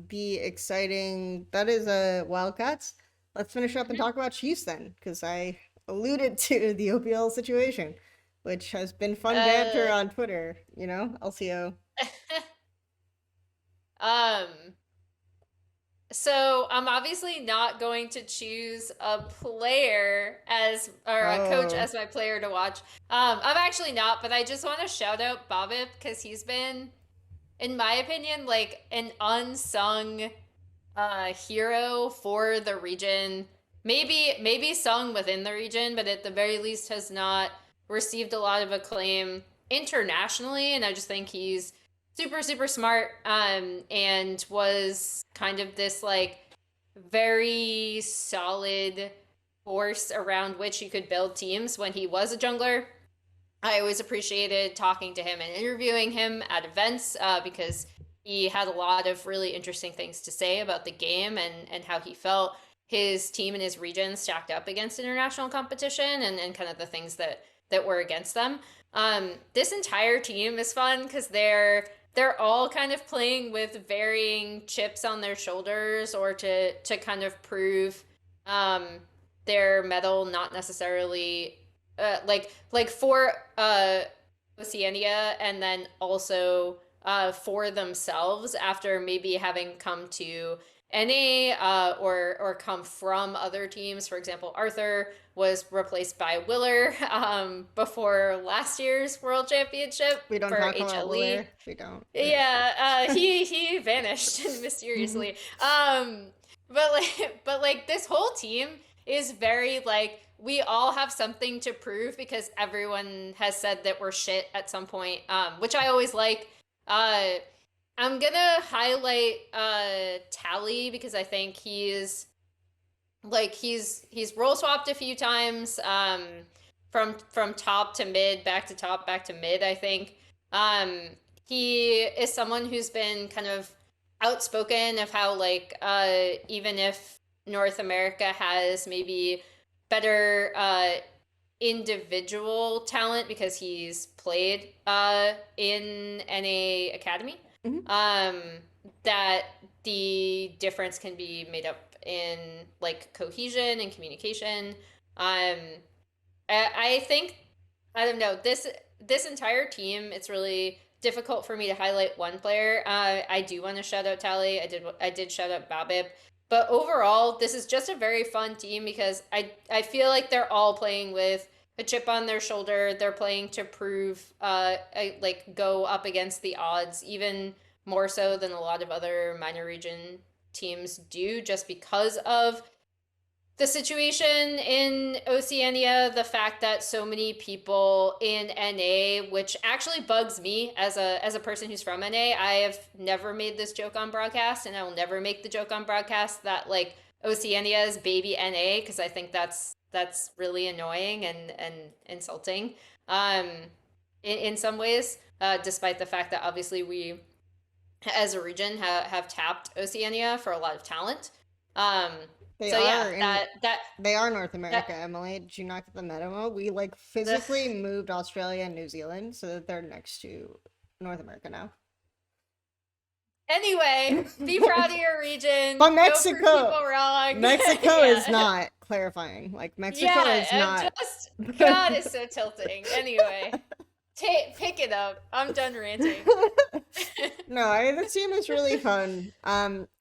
be exciting. That is Wildcats. Let's finish up and Mhm. talk about Chiefs then, because I alluded to the OPL situation, which has been fun banter uh, on Twitter. You know, LCO. um, so I'm obviously not going to choose a player as or a coach Oh, as my player to watch. I'm actually not, but I just want to shout out Bobip because he's been, in my opinion, like an unsung hero for the region. Maybe sung within the region, but at the very least has not received a lot of acclaim internationally. And I just think he's super smart. And was kind of this like very solid force around which you could build teams when he was a jungler. I always appreciated talking to him and interviewing him at events because he had a lot of really interesting things to say about the game and how he felt his team and his region stacked up against international competition and kind of the things that were against them. This entire team is fun because they're all kind of playing with varying chips on their shoulders or to kind of prove um, their metal, not necessarily like for Oceania and then also for themselves after maybe having come to NA or come from other teams. For example, Arthur was replaced by Willer before last year's World Championship We don't for talk about HLE. Willer. We don't. Yeah, he vanished Mhm. mysteriously. But like this whole team is very like we all have something to prove because everyone has said that we're shit at some point. Which I always like. Uh, I'm gonna highlight Tally because I think he's role swapped a few times from top to mid back to top back to mid I think um he is someone who's been kind of outspoken of how like even if North America has maybe better individual talent because he's played in NA Academy Mhm. um that the difference can be made up in like cohesion and communication. Um, I think I don't know this entire team. It's really difficult for me to highlight one player. I do want to shout out Tally. I did shout out Babip. But overall, this is just a very fun team because I feel like they're all playing with a chip on their shoulder. They're playing to prove, like go up against the odds, even more so than a lot of other minor region teams do, just because of the situation in Oceania, the fact that so many people in NA, which actually bugs me as a person who's from NA, I have never made this joke on broadcast, and I will never make the joke on broadcast that like Oceania is baby NA because I think that's really annoying and insulting. Um, in some ways, despite the fact that obviously we as a region have tapped Oceania for a lot of talent. Um, They so yeah, are in. that They are North that America, Emily. Did you not get the memo? We like the physically moved Australia and New Zealand so that they're next to North America now. anyway, be proud of your region. But Go prove Mexico, people wrong. Mexico is Yeah. not clarifying. Like Mexico Yeah, is I'm not. just God is so tilting. Anyway, pick it up. I'm done ranting. No, the team is really fun.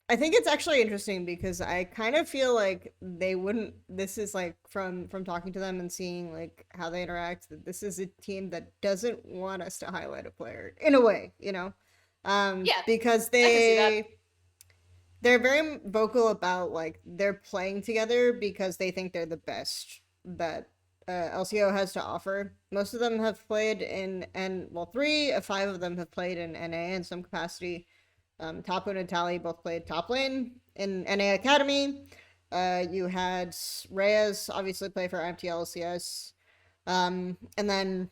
I think it's actually interesting because I kind of feel like they wouldn't. This is like from talking to them and seeing like how they interact. That this is a team that doesn't want us to highlight a player in a way, you know, Yeah, because I can see that. they're very vocal about like they're playing together because they think they're the best that LCO has to offer. Most of them have played in, and well, three of five of them have played in NA in some capacity. Tapu and Tally both played top lane in NA Academy. You had Reyes obviously play for MTLCS. And then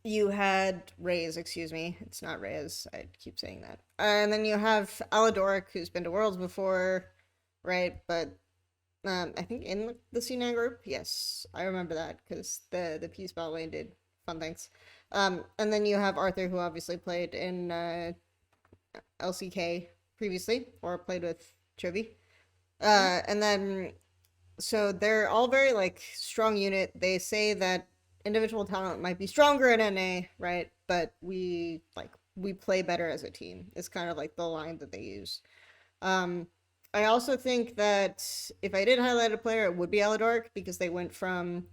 you had Reyes, excuse me. It's not Reyes. I keep saying that. And then you have Aladoric, who's been to Worlds before, right? But I think in the C9 group, yes, I remember that because the Peace Ball lane did fun things. And then you have Arthur, who obviously played in LCK previously or played with Chovy. Mhm. And then so they're all very like strong unit. They say that individual talent might be stronger in NA, right? But we play better as a team. It's kind of like the line that they use. Um, I also think that if I did highlight a player, it would be Aladoric because they went from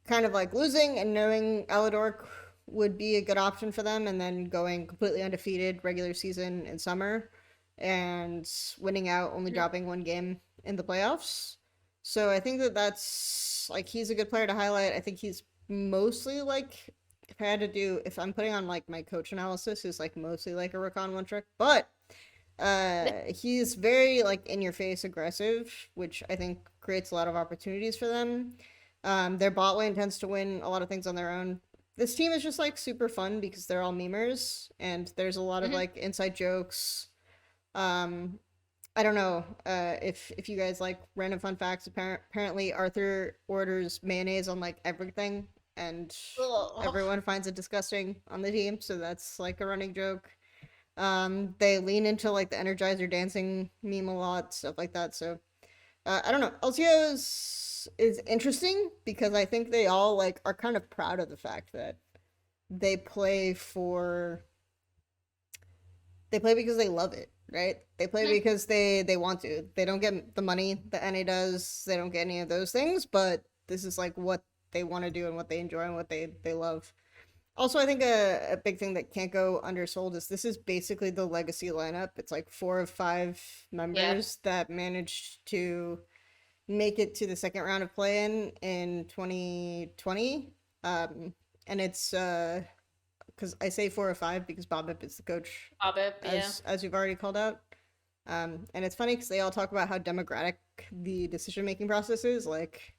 kind of like losing and knowing Aladoric would be a good option for them, and then going completely undefeated regular season in summer and winning out, only Mhm. dropping one game in the playoffs. So I think that that's like he's a good player to highlight. I think he's mostly like if I had to do if I'm putting on like my coach analysis is like mostly like a Rakan one trick, but he's very like in your face aggressive, which I think creates a lot of opportunities for them. Their bot lane tends to win a lot of things on their own. This team is just like super fun because they're all memers and there's a lot of Mhm. like inside jokes. Um, I don't know if you guys like random fun facts. Apparently, Arthur orders mayonnaise on like everything, and Ugh. everyone finds it disgusting on the team. So that's like a running joke. They lean into like the Energizer dancing meme a lot, stuff like that. So I don't know. LCO is interesting because I think they all like are kind of proud of the fact that they play for they play because they love it. right? They play Mhm. because they want to. They don't get the money that NA does. They don't get any of those things, but this is like what they want to do and what they enjoy and what they love. Also, I think a big thing that can't go undersold is this is basically the legacy lineup. It's like 4 of 5 Yeah. members that managed to make it to the second round of play in 2020. And it's because I say 4 of 5 because Bob Ip is the coach, Pop up, yeah. as you've already called out. And it's funny because they all talk about how democratic the decision making process is. Like,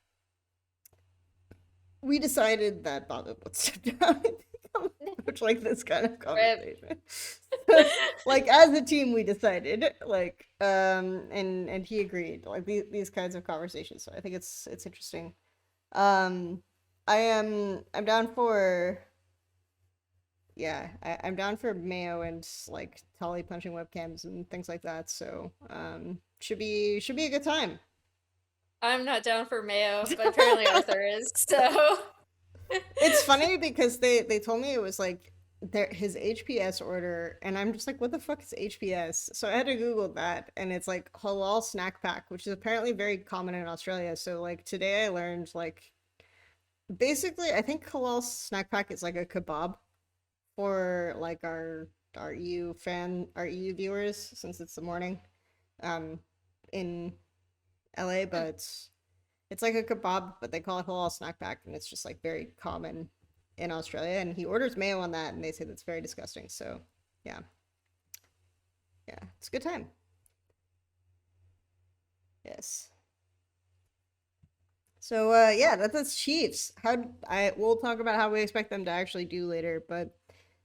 we decided that Bob would step down and become a coach, like this kind of Rip. conversation. Like, as a team, we decided, like, and he agreed, like these kinds of conversations. So I think it's interesting. Um, I'm down for yeah, I'm down for Mayo and like Tolly punching webcams and things like that. So should be a good time. I'm not down for Mayo, but apparently Arthur is, so. It's funny because they told me it was like his HPS order, and I'm just like, what the fuck is HPS? So I had to Google that, and it's like halal snack pack, which is apparently very common in Australia. So like today I learned like basically I think halal snack pack is like a kebab for like our EU viewers since it's the morning um in LA, but it's like a kebab, but they call it halal snack pack, and it's just like very common in Australia. And he orders mayo on that, and they say that's very disgusting. So, yeah, yeah, it's a good time. Yes. So, yeah, that's Chiefs. How I we'll talk about how we expect them to actually do later, but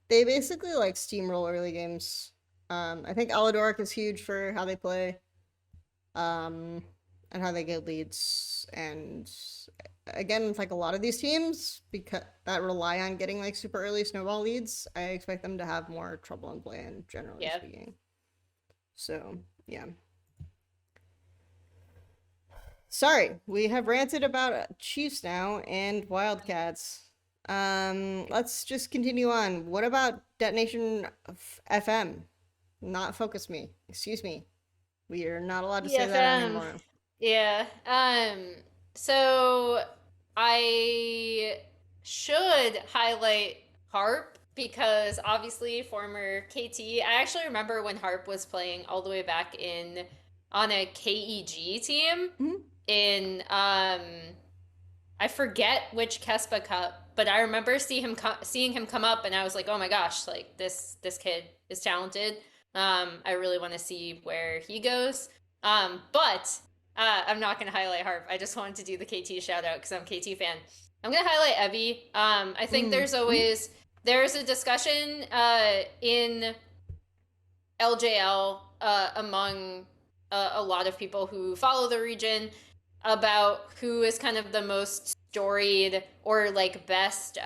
they basically like steamroll early games. I think Aladoric is huge for how they play. Um, and how they get leads. And again, with like a lot of these teams, because that rely on getting like super early snowball leads, I expect them to have more trouble in play-in, generally Yeah. speaking. So yeah. Sorry, we have ranted about Chiefs now and Wildcats. Let's just continue on. What about Detonation FM? Not Focus Me. Excuse me. We are not allowed to say that EFM. anymore. Yeah. So I should highlight Harp because obviously former KT. I actually remember when Harp was playing all the way back in on a KEG team Mhm. in I forget which Kespa Cup, but I remember seeing him come up, and I was like, oh my gosh, like this kid is talented. I really want to see where he goes. But I'm not gonna highlight Harp. I just wanted to do the KT shout out because I'm a KT fan. I'm gonna highlight Evie. I think Mm. Mhm. there's a discussion in LJL among a lot of people who follow the region about who is kind of the most storied or like best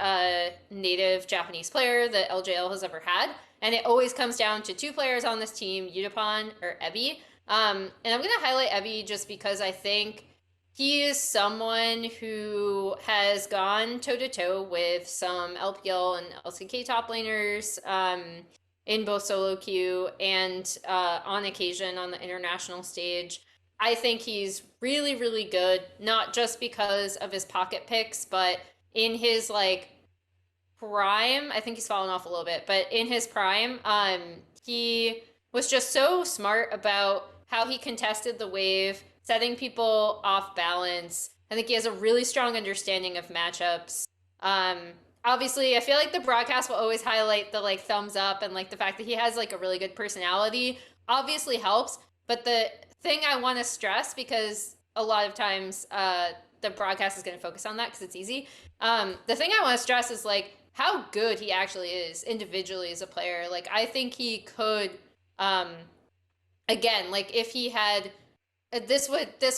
native Japanese player that LJL has ever had. And it always comes down to two players on this team, Yudapon or Ebi. And I'm going to highlight Ebi just because I think he is someone who has gone toe to toe with some LPL and LCK top laners. In both solo queue and on occasion on the international stage. I think he's really, really good, not just because of his pocket picks, but in his like prime, I think he's fallen off a little bit, but in his prime, he was just so smart about how he contested the wave, setting people off balance. I think he has a really strong understanding of matchups. Um, Obviously, I feel like the broadcast will always highlight the like thumbs up and like the fact that he has like a really good personality. Obviously helps, but the thing I want to stress because a lot of times the broadcast is going to focus on that because it's easy. The thing I want to stress is like how good he actually is individually as a player. Like I think he could, um, again, like if he had this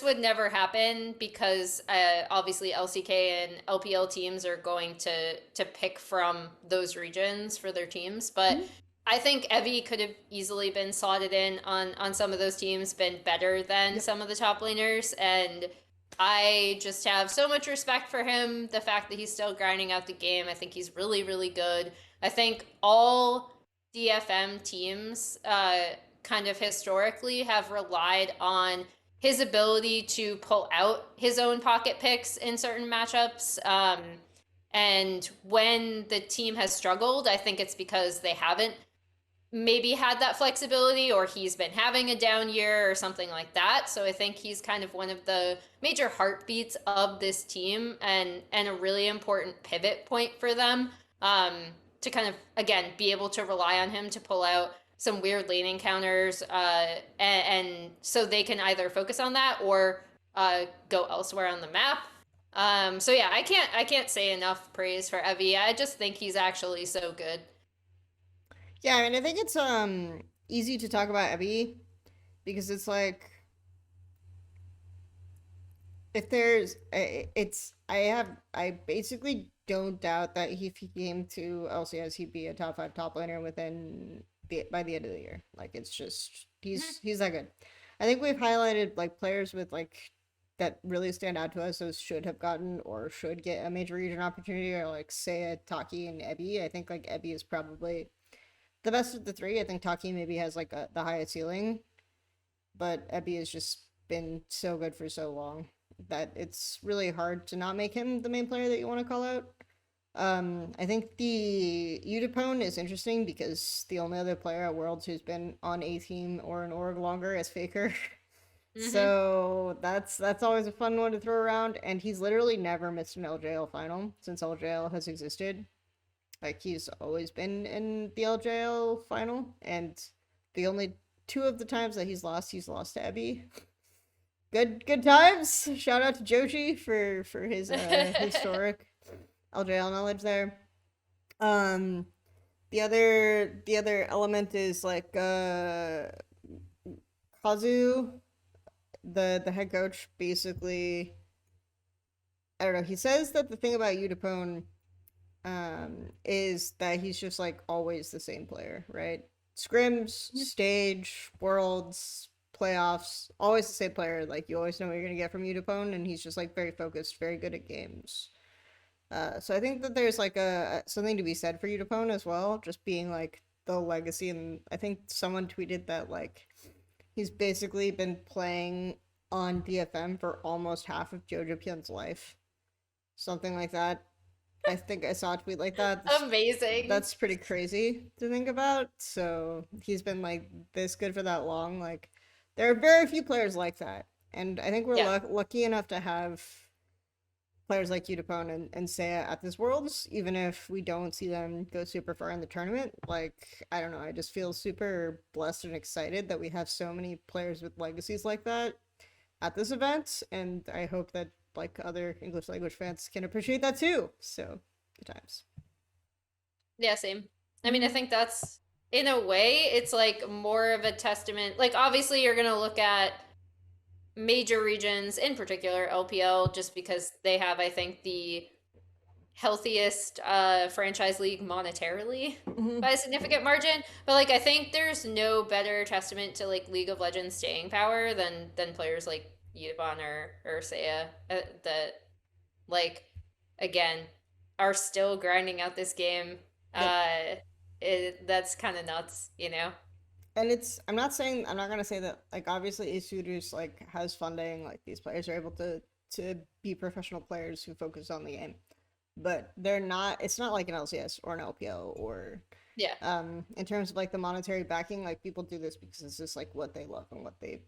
would never happen because obviously LCK and LPL teams are going to pick from those regions for their teams. But Mhm. I think Evie could have easily been slotted in on some of those teams, been better than Yep. some of the top laners, and I just have so much respect for him. The fact that he's still grinding out the game, I think he's really really good. I think all DFM teams kind of historically have relied on his ability to pull out his own pocket picks in certain matchups. And when the team has struggled, I think it's because they haven't maybe had that flexibility, or he's been having a down year or something like that. So I think he's kind of one of the major heartbeats of this team, and a really important pivot point for them, um, to kind of again be able to rely on him to pull out some weird lane encounters, and so they can either focus on that or go elsewhere on the map. So yeah, I can't say enough praise for Evie. I just think he's actually so good. Yeah, I mean, I think it's easy to talk about Ebby because it's like if there's I basically don't doubt that if he came to LCS he'd be a top 5 top laner within the by the end of the year. Like it's just he's that good. I think we've highlighted like players with like that really stand out to us those should have gotten or should get a major region opportunity or like Saya, Taki, and Ebby. I think like Ebby is probably the best of the three. I think Taki maybe has like the highest ceiling, but Ebby has just been so good for so long that it's really hard to not make him the main player that you want to call out. I think the Udapone is interesting because the only other player at Worlds who's been on a team or an org longer is Faker. Hmm. So that's always a fun one to throw around, and he's literally never missed an LJL final since LJL has existed. Like he's always been in the LJL final, and the only two of the times that he's lost to Ebby. Good times. Shout out to Joshi for his historic LJL knowledge there. Um, the other element is like Kazu, the head coach, basically. I don't know. He says that the thing about Udapone is that he's just like always the same player, right? Scrims, stage, worlds, playoffs, always the same player. Like you always know what you're gonna get from Udapone, and he's just like very focused, very good at games. So I think that there's like a something to be said for Udapone as well, just being like the legacy. And I think someone tweeted that like he's basically been playing on DFM for almost half of Jojo Pyun's life, something like that. I think I saw a tweet like that. Amazing. That's pretty crazy to think about. So he's been like this good for that long. Like there are very few players like that, and I think we're Yeah. lucky enough to have players like Udapone and Saya at this Worlds, even if we don't see them go super far in the tournament. Like I don't know, I just feel super blessed and excited that we have so many players with legacies like that at this event, and I hope that like other English language fans can appreciate that too. So good times. Yeah, same. I mean, I Mm-hmm. think that's in a way, it's like more of a testament. Like, obviously, you're gonna look at major regions, in particular LPL, just because they have, I think, the healthiest franchise league monetarily Mm-hmm. by a significant margin. But like, I think there's no better testament to like League of Legends staying power than players like Yvonne or Seiya, that like again are still grinding out this game. And That's kind of nuts, you know. and it's I'm not gonna say that like obviously Ace Shooters like has funding, like these players are able to be professional players who focus on the game. But they're not it's not like an LCS or an LPL or Yeah. in terms of like the monetary backing, like people do this because it's just like what they love and what they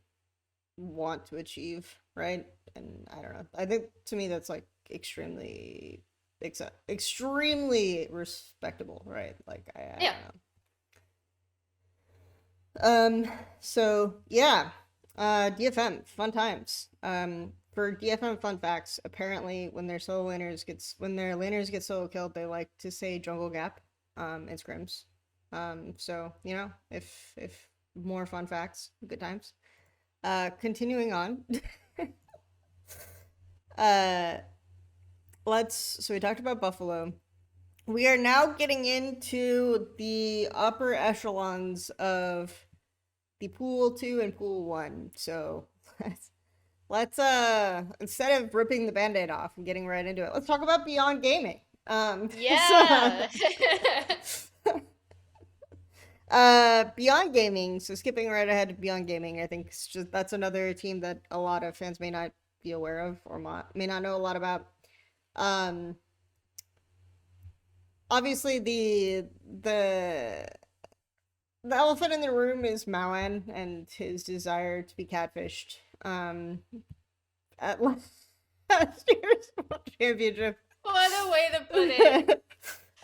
want to achieve, right? And I don't know. I think to me that's like extremely respectable, right? Like I Yeah. don't know. So yeah. DFM, fun times. For DFM fun facts, apparently when their laners get solo killed, they like to say jungle gap in scrims. So, you know, if more fun facts, good times. Continuing on. uh so we talked about Buffalo. We are now getting into the upper echelons of the pool 2 and pool 1. So let's instead of ripping the band-aid off and getting right into it, let's talk about Beyond Gaming. So Yeah. Beyond Gaming, so skipping right ahead to Beyond Gaming, I think it's just that's another team that a lot of fans may not be aware of or may not know a lot about. Um, Obviously the the elephant in the room is Mauen and his desire to be catfished. At last year's World Championship. What a way to put it.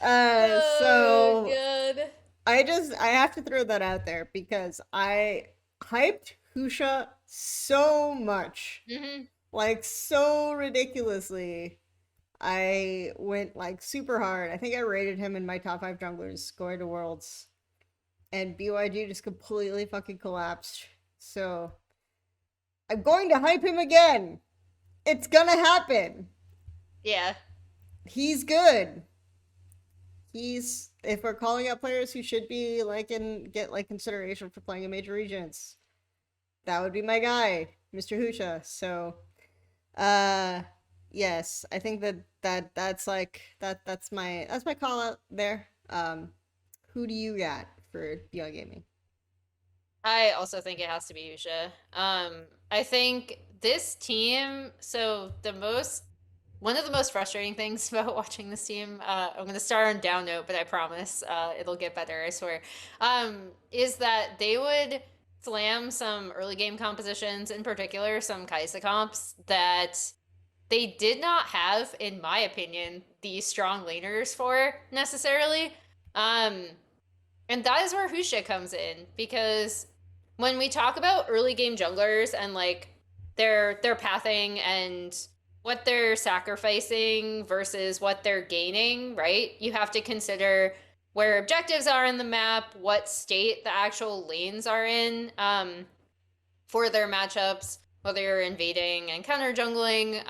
Oh, So good. I have to throw that out there because I hyped Husha so much, Hmm. like so ridiculously. I went like super hard. I think I rated him in my top five junglers going to Worlds, and BYG just completely fucking collapsed. So I'm going to hype him again. It's gonna happen. Yeah. He's good. He's if we're calling out players who should be like and get like consideration for playing in major regions, that would be my guy, Mr. Husha. So, uh, yes, I think that's like that's my call out there. Who do you got for Beyond Gaming? I also think it has to be Yusha. I think this team, so one of the most frustrating things about watching this team, I'm going to start on down note, but I promise it'll get better, I swear, is that they would slam some early game compositions, in particular some Kaisa comps that they did not have, in my opinion, the strong laners for necessarily. Um, and that is where Husha comes in because when we talk about early game junglers and like their pathing and what they're sacrificing versus what they're gaining, right? You have to consider where objectives are in the map, what state the actual lanes are in for their matchups, whether you're invading and counter jungling,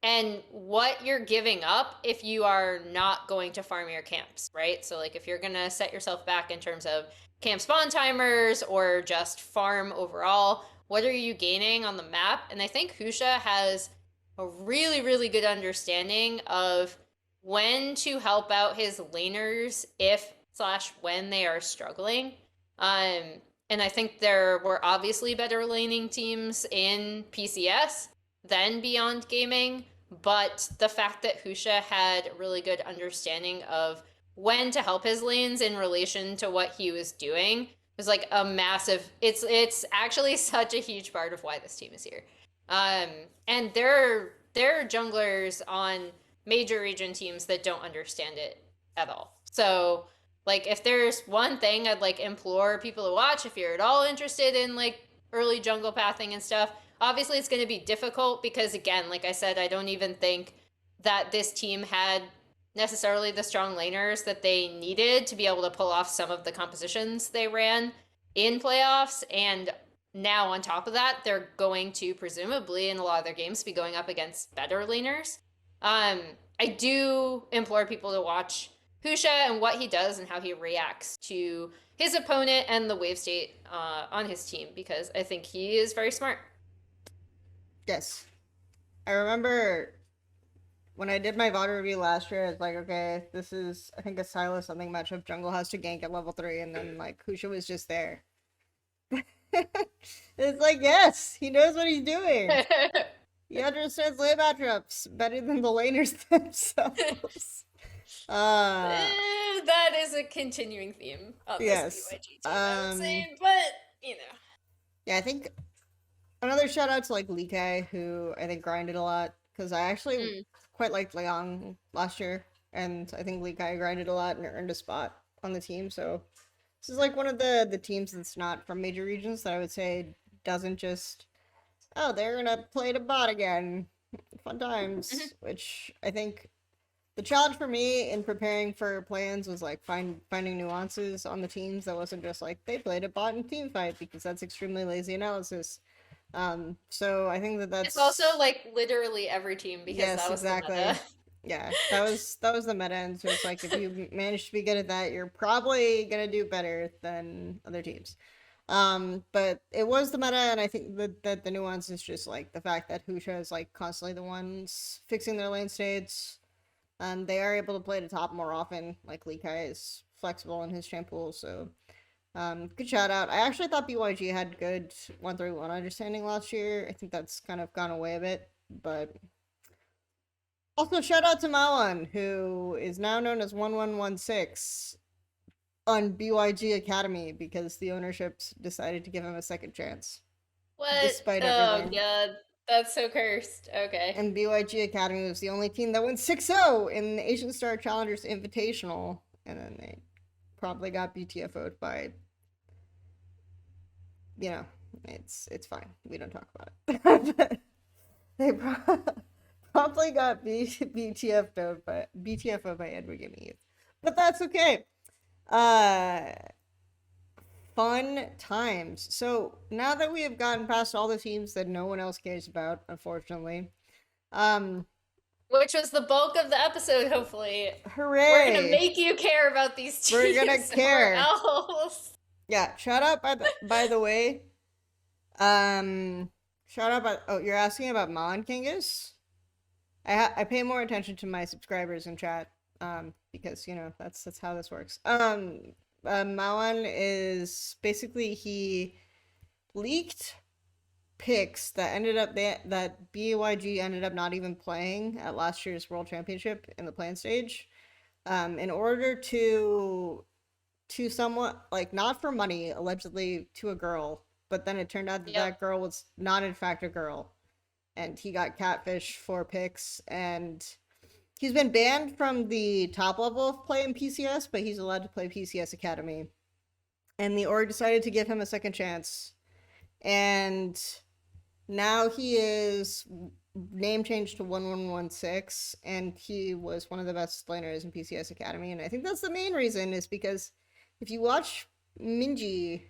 and what you're giving up if you are not going to farm your camps, right? So, like, if you're gonna set yourself back in terms of camp spawn timers or just farm overall, what are you gaining on the map? And I think Husha has a really, really good understanding of when to help out his laners if slash when they are struggling. Um, and I think there were obviously better laning teams in PCS than Beyond Gaming, but the fact that Husha had a really good understanding of when to help his lanes in relation to what he was doing was like a massive it's actually such a huge part of why this team is here. Um and there are junglers on major region teams that don't understand it at all. So like if there's one thing I'd like implore people to watch if you're at all interested in like early jungle pathing and stuff, obviously it's going to be difficult because again, like I said, I don't even think that this team had necessarily the strong laners that they needed to be able to pull off some of the compositions they ran in playoffs. And now on top of that, they're going to presumably in a lot of their games be going up against better laners. Um, I do implore people to watch Husha and what he does and how he reacts to his opponent and the wave state on his team because I think he is very smart. Yes, I remember when I did my VOD review last year. It's like, okay, this is I think a Sylas something matchup. Jungle has to gank at level 3, and then like Husha was just there. It's like, yes, he knows what he's doing. He understands lane matchups better than the laners themselves. Uh, That is a continuing theme of this yes. BYG team, I would say, but you know. Yeah, I think another shout out to like Lee Kai, who I think grinded a lot because I actually Mm. quite liked Leon last year, and I think Lee Kai grinded a lot and earned a spot on the team. So this is like one of the teams that's not from major regions that I would say doesn't just oh they're gonna play the bot again, fun Mhm. times. Which I think the challenge for me in preparing for plans was like finding nuances on the teams that wasn't just like they played a bot in team fight because that's extremely lazy analysis. So I think that It's also that's like literally every team because yes, that was the meta. exactly. Yeah, that was the meta, and so it's like if you manage to be good at that, you're probably gonna do better than other teams. But it was the meta, and I think that the nuance is just like the fact that Husha is like constantly the ones fixing their lane states. They are able to play to top more often. Like Lee Kai is flexible in his champ pool. So good shout out. I actually thought BYG had good 131 understanding last year. I think that's kind of gone away a bit, but also shout out to Mawan, who is now known as 1116 on BYG Academy because the ownership decided to give him a second chance What? despite Oh everything. god, that's so cursed. Okay. And BYG Academy was the only team that went 6-0 in the Asian Star Challengers Invitational, and then they probably got BTFO'd by, you know, it's fine. We don't talk about it. They probably got BTFO'd by Edward Gaming Youth, but that's okay. Uh, Fun times. So now that we have gotten past all the teams that no one else cares about, unfortunately, um, Which was the bulk of the episode, hopefully. We're gonna hooray! make you care about these We're gonna teams or care. else. Yeah, shout out by the way. Um, shout out by oh, you're asking about Mon Kingus? I pay more attention to my subscribers in chat, because you know that's how this works. Mawan is basically he leaked picks that that BYG ended up not even playing at last year's World Championship in the plan stage, in order to somewhat like not for money, allegedly to a girl, but then it turned out that Yep. that girl was not in fact a girl, and he got catfish for picks, and he's been banned from the top level of play in PCS, but he's allowed to play PCS Academy, and the org decided to give him a second chance, and now he is name changed to 1116, and he was one of the best laners in PCS Academy, and I think that's the main reason is because if you watch Minji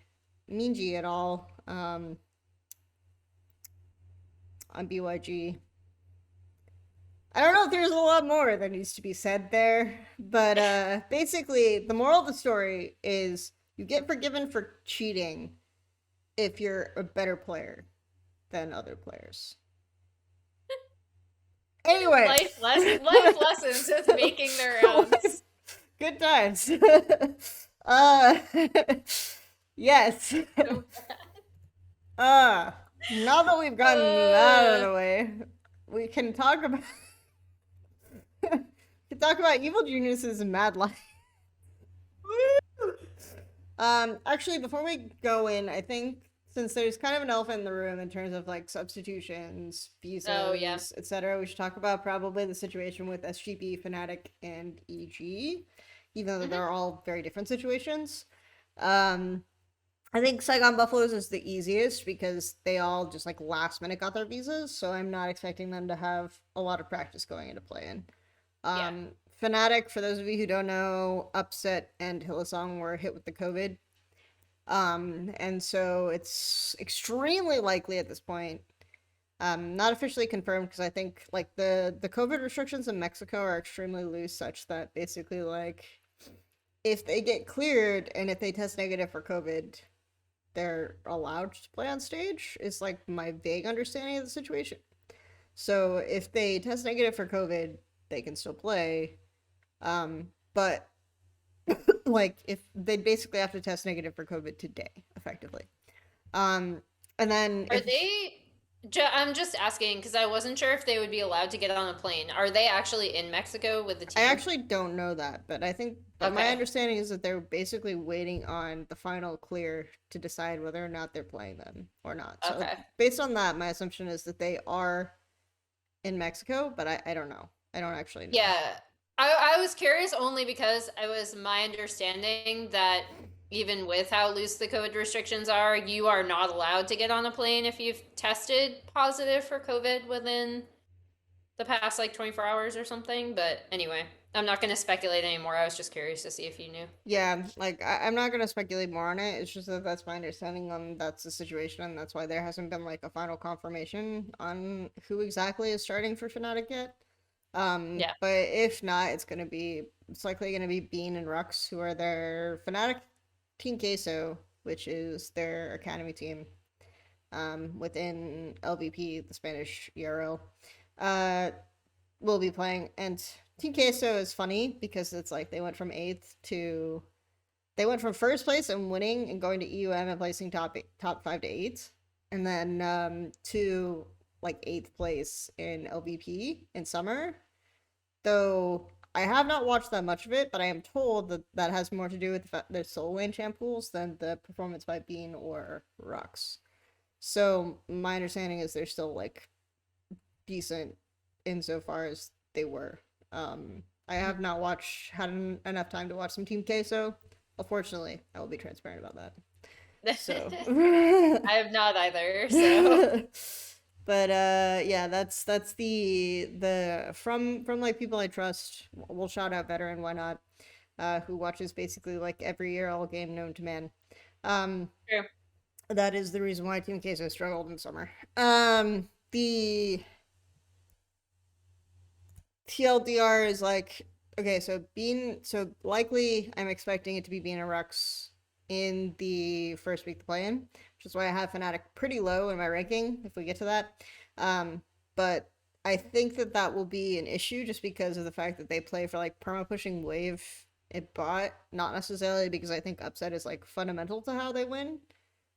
at all, on BYG, I don't know if there's a lot more that needs to be said there, but basically the moral of the story is you get forgiven for cheating if you're a better player than other players. Anyway, Life lessons with making their rounds. good times. uh, yes. So Now that we've gotten that out of the way, we can talk about Evil Geniuses and Mad Life. Actually, before we go in, I think since there's kind of an elephant in the room in terms of like substitutions, visas, Oh yeah. etc., we should talk about probably the situation with SGB, Fnatic, and EG, even though hmm they're all very different situations. I think Saigon Buffaloes is the easiest because they all just like last minute got their visas, so I'm not expecting them to have a lot of practice going into play in. Yeah. Fnatic, for those of you who don't know, Upset and Hillsong were hit with the COVID. And so it's extremely likely at this point, not officially confirmed because I think like the COVID restrictions in Mexico are extremely loose, such that basically like if they get cleared and if they test negative for COVID, they're allowed to play on stage, is like my vague understanding of the situation. So if they test negative for COVID, they can still play. But like if they basically have to test negative for COVID today, effectively. Um, and then Are if they? I'm just asking because I wasn't sure if they would be allowed to get on a plane. Are they actually in Mexico with the I team? actually don't know that, but my Okay. understanding is that they're basically waiting on the final clear to decide whether or not they're playing them or not. So Okay. based on that, my assumption is that they are in Mexico, but I don't know. I don't actually know. Yeah. I was curious only because it was my understanding that even with how loose the COVID restrictions are, you are not allowed to get on a plane if you've tested positive for COVID within the past like 24 hours or something. But anyway, I'm not going to speculate anymore. I was just curious to see if you knew. Yeah, like I'm not gonna speculate more on it. It's just that that's my understanding on that's the situation, and that's why there hasn't been like a final confirmation on who exactly is starting for Fnatic yet. Yeah. But if not, it's likely gonna be Bean and Rux, who are their Fnatic Team Queso, which is their academy team, within LVP, the Spanish ERL. Uh, will be playing, and Team Queso is funny because it's like they went from eighth to They went from first place and winning and going to EUM and placing top 5 to 8, and then to like 8th place in LVP in summer. Though I have not watched that much of it, but I am told that that has more to do with the solo lane champ pools than the performance by Bean or Rux. So my understanding is they're still like decent insofar as they were. I have not had enough time to watch some Team Queso. Unfortunately, I will be transparent about that. So, I have not either, so. but yeah, that's the from like people I trust. We'll shout out veteran, why not? Who watches basically like every year all game known to man. True. That is the reason why Team Queso struggled in summer. The TLDR is like, okay, so likely I'm expecting it to be Bean and Rux in the first week to play in, which is why I have Fnatic pretty low in my ranking if we get to that. But I think that will be an issue just because of the fact that they play for like perma pushing wave at bot, not necessarily because I think upset is like fundamental to how they win,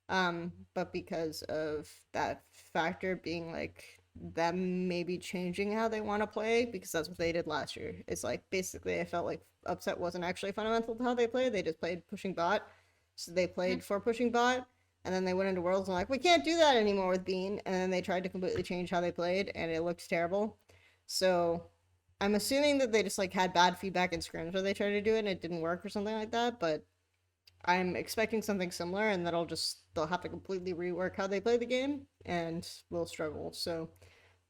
but because of that factor being like them maybe changing how they want to play because that's what they did last year. It's like basically I felt like upset wasn't actually fundamental to how they played. They just played pushing bot. So they played for pushing bot, and then they went into Worlds and like, we can't do that anymore with Bean, and then they tried to completely change how they played, and it looked terrible. So I'm assuming that they just like had bad feedback in scrims where they tried to do it and it didn't work or something like that, but I'm expecting something similar, and they'll have to completely rework how they play the game, and will struggle. So,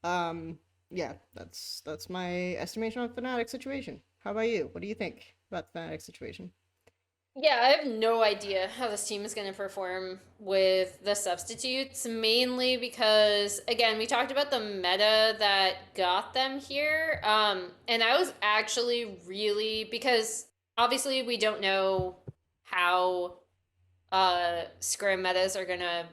yeah, that's my estimation on Fnatic situation. How about you? What do you think about the Fnatic situation? Yeah, I have no idea how this team is going to perform with the substitutes, mainly because, again, we talked about the meta that got them here. And I was actually really, because obviously we don't know how scrim metas are going to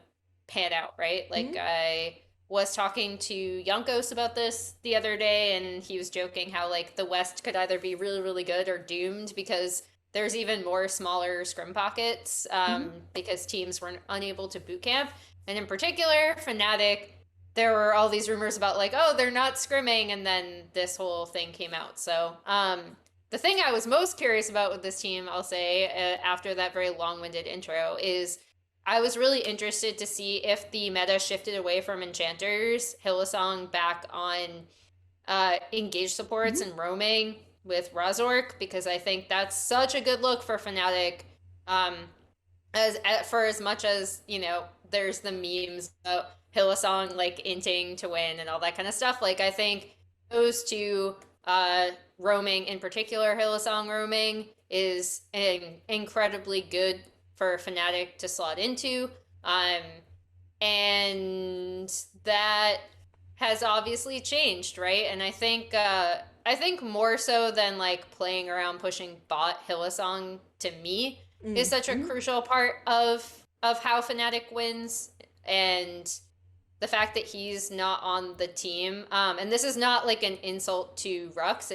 pan out, right? Like, Mm-hmm. I was talking to Yonkos about this the other day, and he was joking how, like, the West could either be really, really good or doomed because there's even more smaller scrim pockets Mm-hmm. because teams were unable to boot camp. And in particular, Fnatic, there were all these rumors about like, oh, they're not scrimming, and then this whole thing came out. So the thing I was most curious about with this team, I'll say, after that very long-winded intro, is I was really interested to see if the meta shifted away from enchanters, Hillsong back on engage supports Mm-hmm. and roaming with Razork because I think that's such a good look for Fnatic. Um, for as much as there's the memes about Hillsong like inting to win and all that kind of stuff. Like I think those two, roaming in particular, Hillsong roaming is incredibly good for Fnatic to slot into. Um, and that has obviously changed, right? And I think more so than like playing around pushing bot, Hillsong to me is such a Mm-hmm. crucial part of how Fnatic wins, and the fact that he's not on the team. And this is not like an insult to Rux.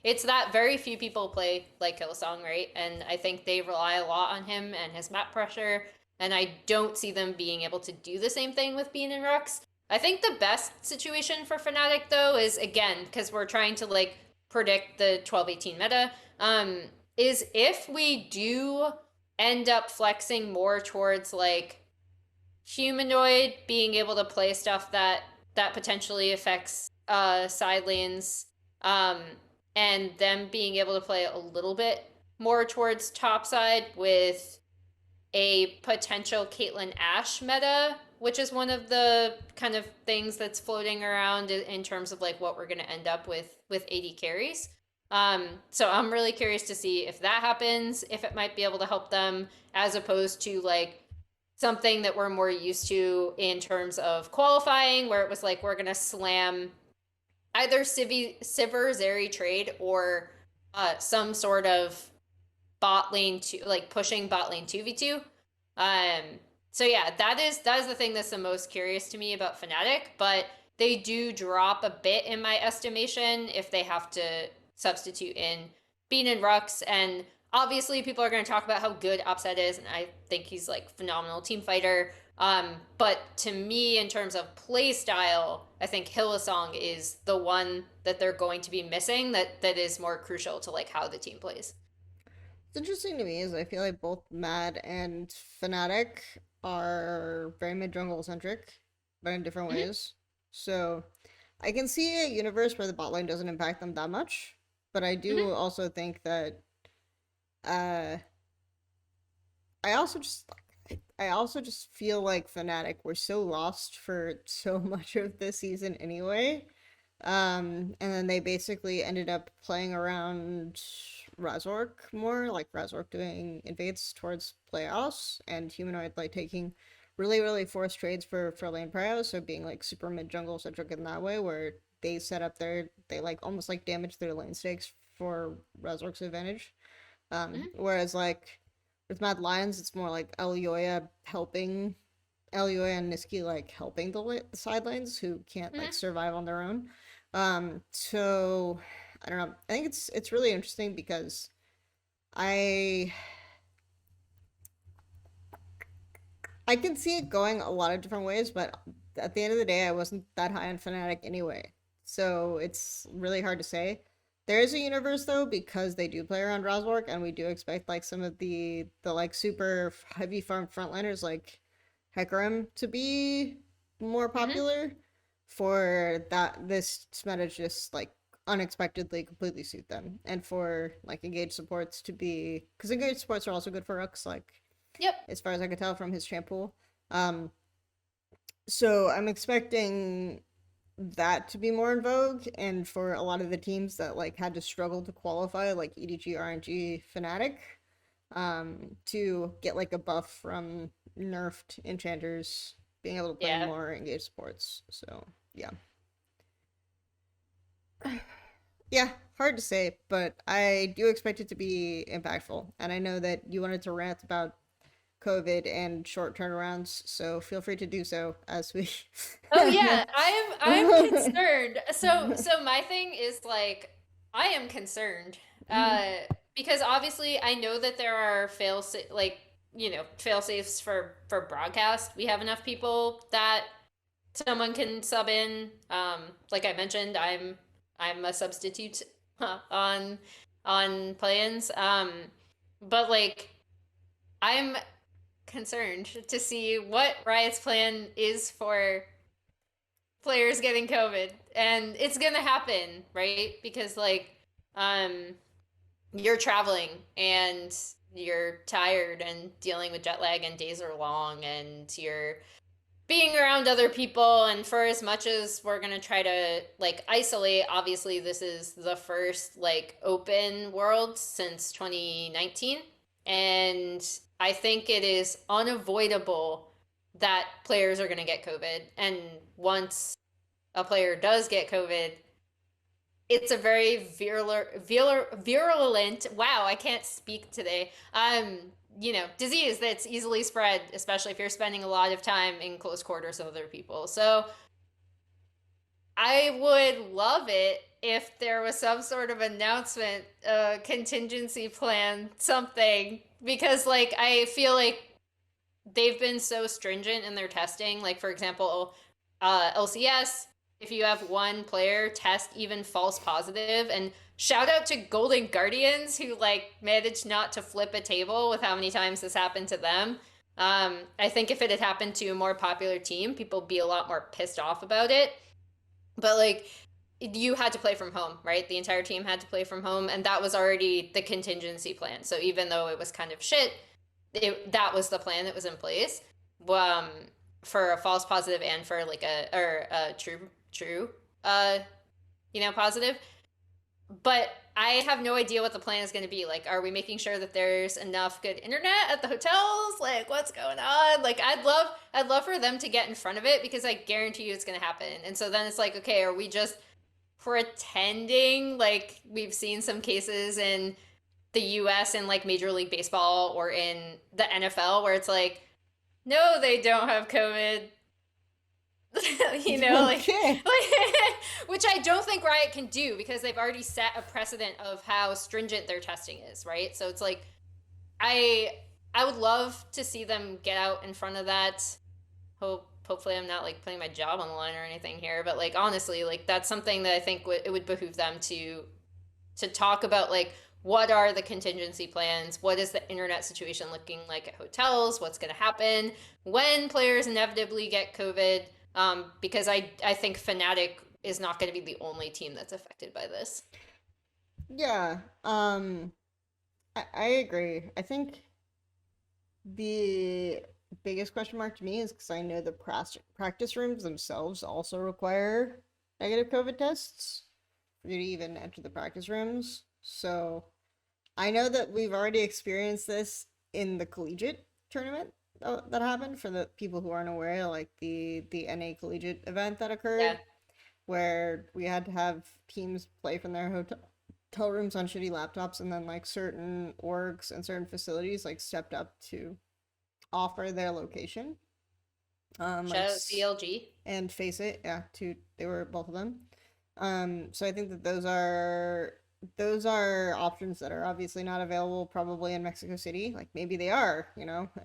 It's that very few people play like Hillsong, right? And I think they rely a lot on him and his map pressure. And I don't see them being able to do the same thing with Bean and Rux. I think the best situation for Fnatic though is again because we're trying to like predict the 12-18 meta. Is if we do end up flexing more towards like humanoid being able to play stuff that potentially affects side lanes, um, and them being able to play a little bit more towards top side with a potential Caitlyn Ashe meta, which is one of the kind of things that's floating around in terms of like what we're going to end up with AD carries. So I'm really curious to see if that happens, if it might be able to help them as opposed to like something that we're more used to in terms of qualifying, where it was like we're gonna slam either Sivir Zeri trade or some sort of bot lane to like pushing bot lane 2v2. Um so yeah, that is the thing that's the most curious to me about Fnatic, but they do drop a bit in my estimation if they have to substitute in Bean and Rux, and obviously people are going to talk about how good Upset is, and I think he's like phenomenal team fighter. But to me, in terms of play style, I think Hillsong is the one that they're going to be missing. That is more crucial to like how the team plays. It's interesting to me is I feel like both Mad and Fnatic are very mid jungle centric, but in different Hmm. ways. So I can see a universe where the bot lane doesn't impact them that much, but I do Hmm. also think that uh I also just I also just feel like Fnatic were so lost for so much of this season anyway. And then they basically ended up playing around Razork more, like Razork doing invades towards playoffs, and Humanoid like taking really forced trades for lane prio, so being like super mid jungle centric in that way, where they set up they like almost like damage their lane stakes for Razork's advantage. Hmm. Whereas like with Mad Lions, it's more like Elioya helping Elioya and Niski like helping the side lanes who can't like Hmm. survive on their own. So I don't know. I think it's really interesting because I I can see it going a lot of different ways, but at the end of the day, I wasn't that high on Fnatic anyway. So it's really hard to say. There is a universe though, because they do play around Roswark, and we do expect like some of the like super heavy farm frontliners like Hecarim to be more Hmm. popular for that this meta just like unexpectedly completely suit them, and for like engaged supports to be, because engaged supports are also good for Rux, like Yep. as far as I could tell from his champ pool. Um, so I'm expecting that to be more in vogue, and for a lot of the teams that like had to struggle to qualify, like EDG, RNG, Fnatic, to get like a buff from nerfed enchanters being able to play Yeah. more engaged sports. So yeah, yeah, hard to say, but I do expect it to be impactful. And I know that you wanted to rant about COVID and short turnarounds, so feel free to do so as we. Oh yeah, I'm concerned. So my thing is like I am concerned. Mhm. Uh because obviously I know that there are like, fail safes for broadcast. We have enough people that someone can sub in. Like I mentioned, I'm a substitute on play-ins. But like I'm concerned to see what Riot's plan is for players getting COVID, and it's gonna happen, right? Because like, um, you're traveling and you're tired and dealing with jet lag and days are long and you're being around other people, and for as much as we're gonna try to like isolate, obviously this is the first like open world since 2019, and I think it is unavoidable that players are gonna get COVID, and once a player does get COVID, it's a very virulent, wow, I can't speak today. Disease that's easily spread, especially if you're spending a lot of time in close quarters with other people. So I would love it if there was some sort of announcement, contingency plan, something, because like I feel like they've been so stringent in their testing. Like, for example, LCS, if you have one player test even false positive, and shout out to Golden Guardians who like managed not to flip a table with how many times this happened to them. I think if it had happened to a more popular team, people would be a lot more pissed off about it. But like, you had to play from home, right? The entire team had to play from home, and that was already the contingency plan. So even though it was kind of shit, that was the plan that was in place. Um, for a false positive and for like a true uh positive. But I have no idea what the plan is going to be. Like, are we making sure that there's enough good internet at the hotels? Like, what's going on? Like, I'd love for them to get in front of it, because I guarantee you it's going to happen. And so then it's like, okay, are we just pretending like we've seen some cases in the US in like Major League Baseball or in the NFL where it's like, no, they don't have COVID. you know, Okay. which I don't think Riot can do because they've already set a precedent of how stringent their testing is, right? So it's like I I would love to see them get out in front of that. Hopefully I'm not like putting my job on the line or anything here, but like honestly, like that's something that I think it would behoove them to talk about, like what are the contingency plans, what is the internet situation looking like at hotels, what's going to happen when players inevitably get COVID, because I think Fnatic is not going to be the only team that's affected by this. Yeah. I agree. I think the biggest question mark to me is because I know the practice rooms themselves also require negative COVID tests for you to even enter the practice rooms. So I know that we've already experienced this in the collegiate tournament that happened for the people who aren't aware, like the NA collegiate event that Yeah. occurred, where we had to have teams play from their hotel rooms on shitty laptops, and then like certain orgs and certain facilities like stepped up to offer their location. Shout out CLG. And Face It, yeah, they were both of them. So I think that those are options that are obviously not available probably in Mexico City. Like maybe they are,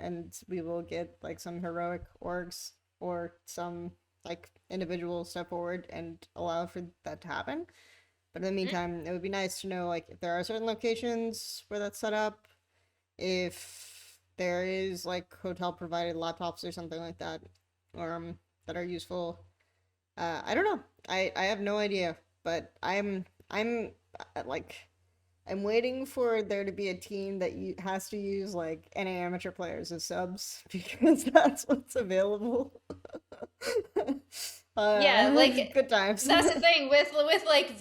and we will get like some heroic orgs or some like individuals step forward and allow for that to happen. But in the Mhm. meantime, it would be nice to know like if there are certain locations where that's set up, if there is like hotel provided laptops or something like that, or that are useful. I don't know. I have no idea, but I'm like I'm waiting for there to be a team that has to use like NA amateur players as subs because that's what's available. Yeah, like Good times. that's the thing with like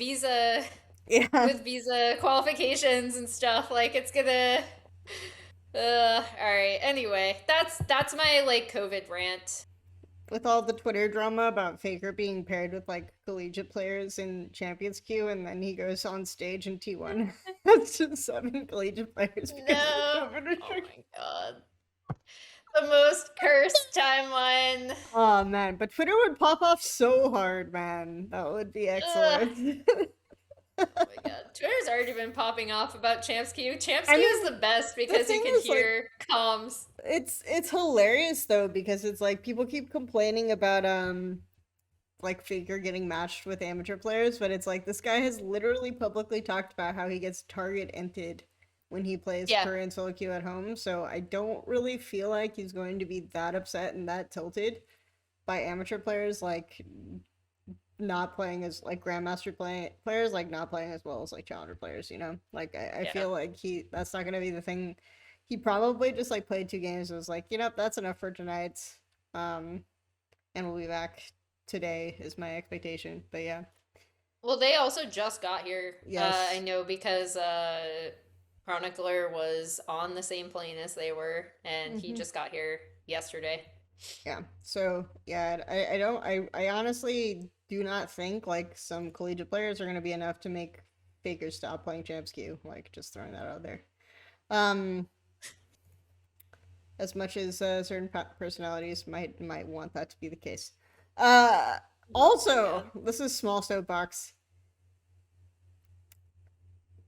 Yeah, visa qualifications and stuff. Like it's gonna. All right. Anyway, that's my like COVID rant. with all the Twitter drama about Faker being paired with like collegiate players in Champions Queue, and then he goes on stage in T1. That's just seven collegiate players because of the No. COVID Oh restriction. my god. The most cursed timeline. Oh man, but Twitter would pop off so hard, man. That would be Ugh. excellent. Oh my god. Twitter's already been popping off about Champs Queue. Champs I Queue is mean, the best the because you thing can is, like, hear comms. it's hilarious though because it's like people keep complaining about like Faker getting matched with amateur players, but it's like this guy has literally publicly talked about how he gets target inted when he plays Yeah. Korean solo queue at home. So I don't really feel like he's going to be that upset and that tilted by amateur players like not playing as like players like not playing as well as like challenger players. Like I Yeah. feel like that's not gonna be the thing. He probably just like played two games and was like, that's enough for tonight. Um and we'll be back today is my expectation. But yeah. Well, they also just got here. I Yes. know because Chronicler was on the same plane as they were, and he Hmm. just got here yesterday. Yeah. So yeah, I don't I honestly do not think like some collegiate players are gonna be enough to make Faker stop playing Champs Q. Like just throwing that out there. Um as much as certain personalities might want that to be the case. Uh, Oh my Also, god. this is small soapbox.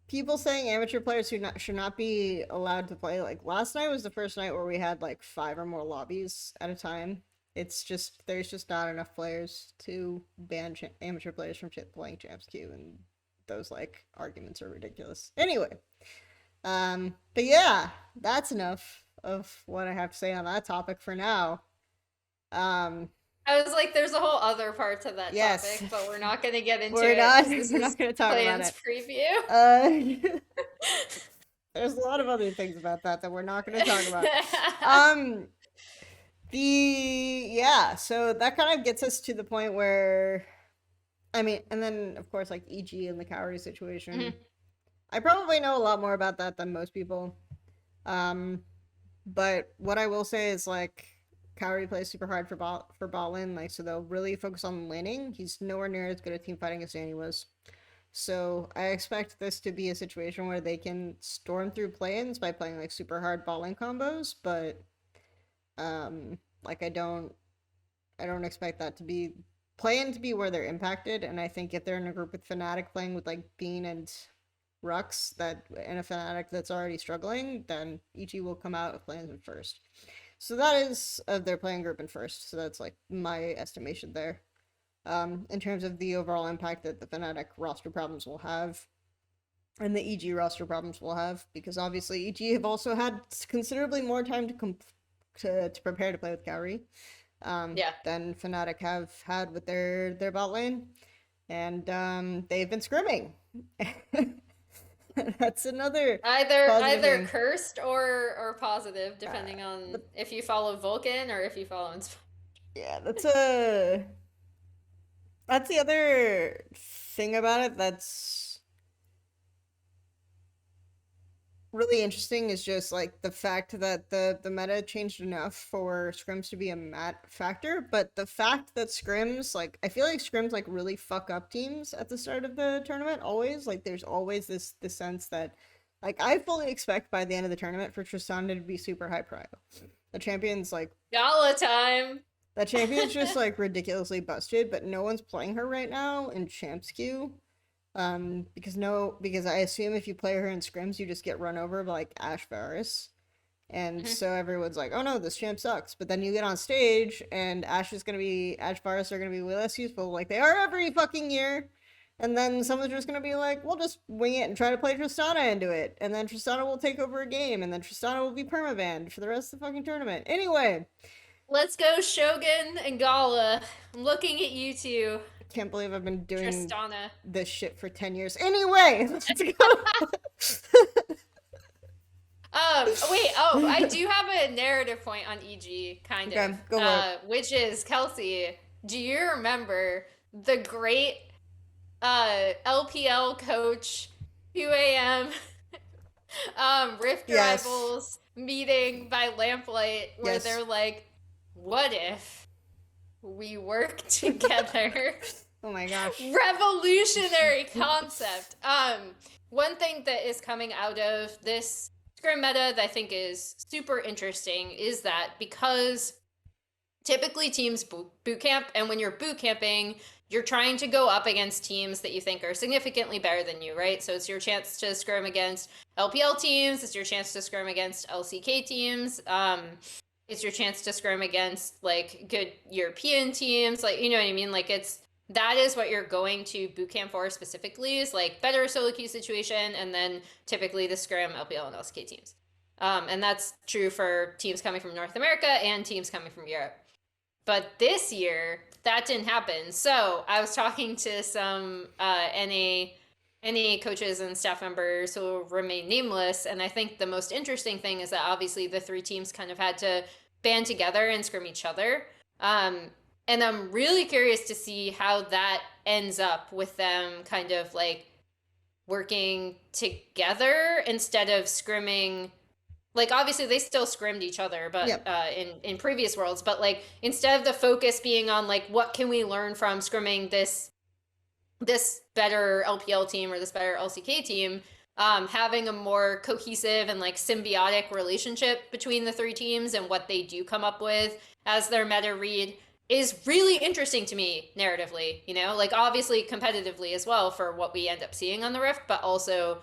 People saying amateur players who should not be allowed to play. Like last night was the first night where we had like five or more lobbies at a time. It's just there's just not enough players to ban amateur players from playing Champs Q, and those like arguments are ridiculous. Anyway, but yeah, that's enough of what I have to say on that topic for now. Um, I was like, there's a whole other part to that yes, topic, but we're not going to get into we're it not because this we're is not going to talk about plans it. preview. Uh, there's a lot of other things about that we're not going to talk about. Um, so that kind of gets us to the point where I mean, and then of course like EG and the cowrie situation. Mhm. I probably know a lot more about that than most people. Um, But what I will say is like Cowrie plays super hard for bot lane, like so they'll really focus on laning. He's nowhere near as good at team fighting as Danny was. So I expect this to be a situation where they can storm through play-ins by playing like super hard bot lane combos, but like I don't expect that to be playing to be where they're impacted. And I think if they're in a group with Fnatic playing with like Bean and Rux that and a Fnatic that's already struggling, then EG will come out of playing them first. So that is of their playing group in first. So that's like my estimation there. In terms of the overall impact that the Fnatic roster problems will have, and the EG roster problems will have, because obviously EG have also had considerably more time to prepare to play with Kaori Yeah. than Fnatic have had with their bot lane, and they've been scrimming. That's another positive Either thing. cursed or positive, depending on But if you follow Vulcan or if you follow Inspire. yeah, that's the other thing about it that's really interesting is just like the fact that the meta changed enough for scrims to be a mat factor, but the fact that scrims like I feel like scrims like really fuck up teams at the start of the tournament always. Like there's always this sense that like I fully expect by the end of the tournament for Tristana to be super high prio. The champion's like Gala time. that champion's just like ridiculously busted, but no one's playing her right now in champs queue. Because I assume if you play her in scrims, you just get run over by like Ash Varus. And Mhm. so everyone's like, oh no, this champ sucks. But then you get on stage and Ash Varus are gonna be way less useful, like they are every fucking year. And then someone's just gonna be like, we'll just wing it and try to play Tristana into it. And then Tristana will take over a game, and then Tristana will be permabanned for the rest of the fucking tournament. Anyway, Let's go, Shogun and Gala. I'm looking at you two, I can't believe I've been doing Tristana. this shit for 10 years. Anyway, let's go. Wait, oh, I do have a narrative point on EG, kind of, Okay, go for it. which is Kelsey. Do you remember the great LPL coach 2 a.m. Rift Yes. Rivals meeting by lamplight where Yes. they're like, "What if we work together?" Oh my gosh. Revolutionary concept. One thing that is coming out of this scrim meta that I think is super interesting is that because typically teams boot camp, and when you're boot camping, you're trying to go up against teams that you think are significantly better than you, right? So it's your chance to scrim against LPL teams, it's your chance to scrim against LCK teams, it's your chance to scrim against like good European teams, like you know what I mean? Like it's that is what you're going to boot camp for specifically is like better solo queue situation, and then typically the scrim LPL and LCK teams. And that's true for teams coming from North America and teams coming from Europe. But this year, that didn't happen. So I was talking to some NA coaches and staff members who remain nameless, and I think the most interesting thing is that obviously the three teams kind of had to band together and scrim each other. And I'm really curious to see how that ends up with them kind of like working together instead of scrimming like obviously they still scrimmed each other but Yep. in previous worlds, but like instead of the focus being on like what can we learn from scrimming this better LPL team or this better LCK team, having a more cohesive and like symbiotic relationship between the three teams and what they do come up with as their meta read is really interesting to me narratively, you know, like obviously competitively as well for what we end up seeing on the Rift, but also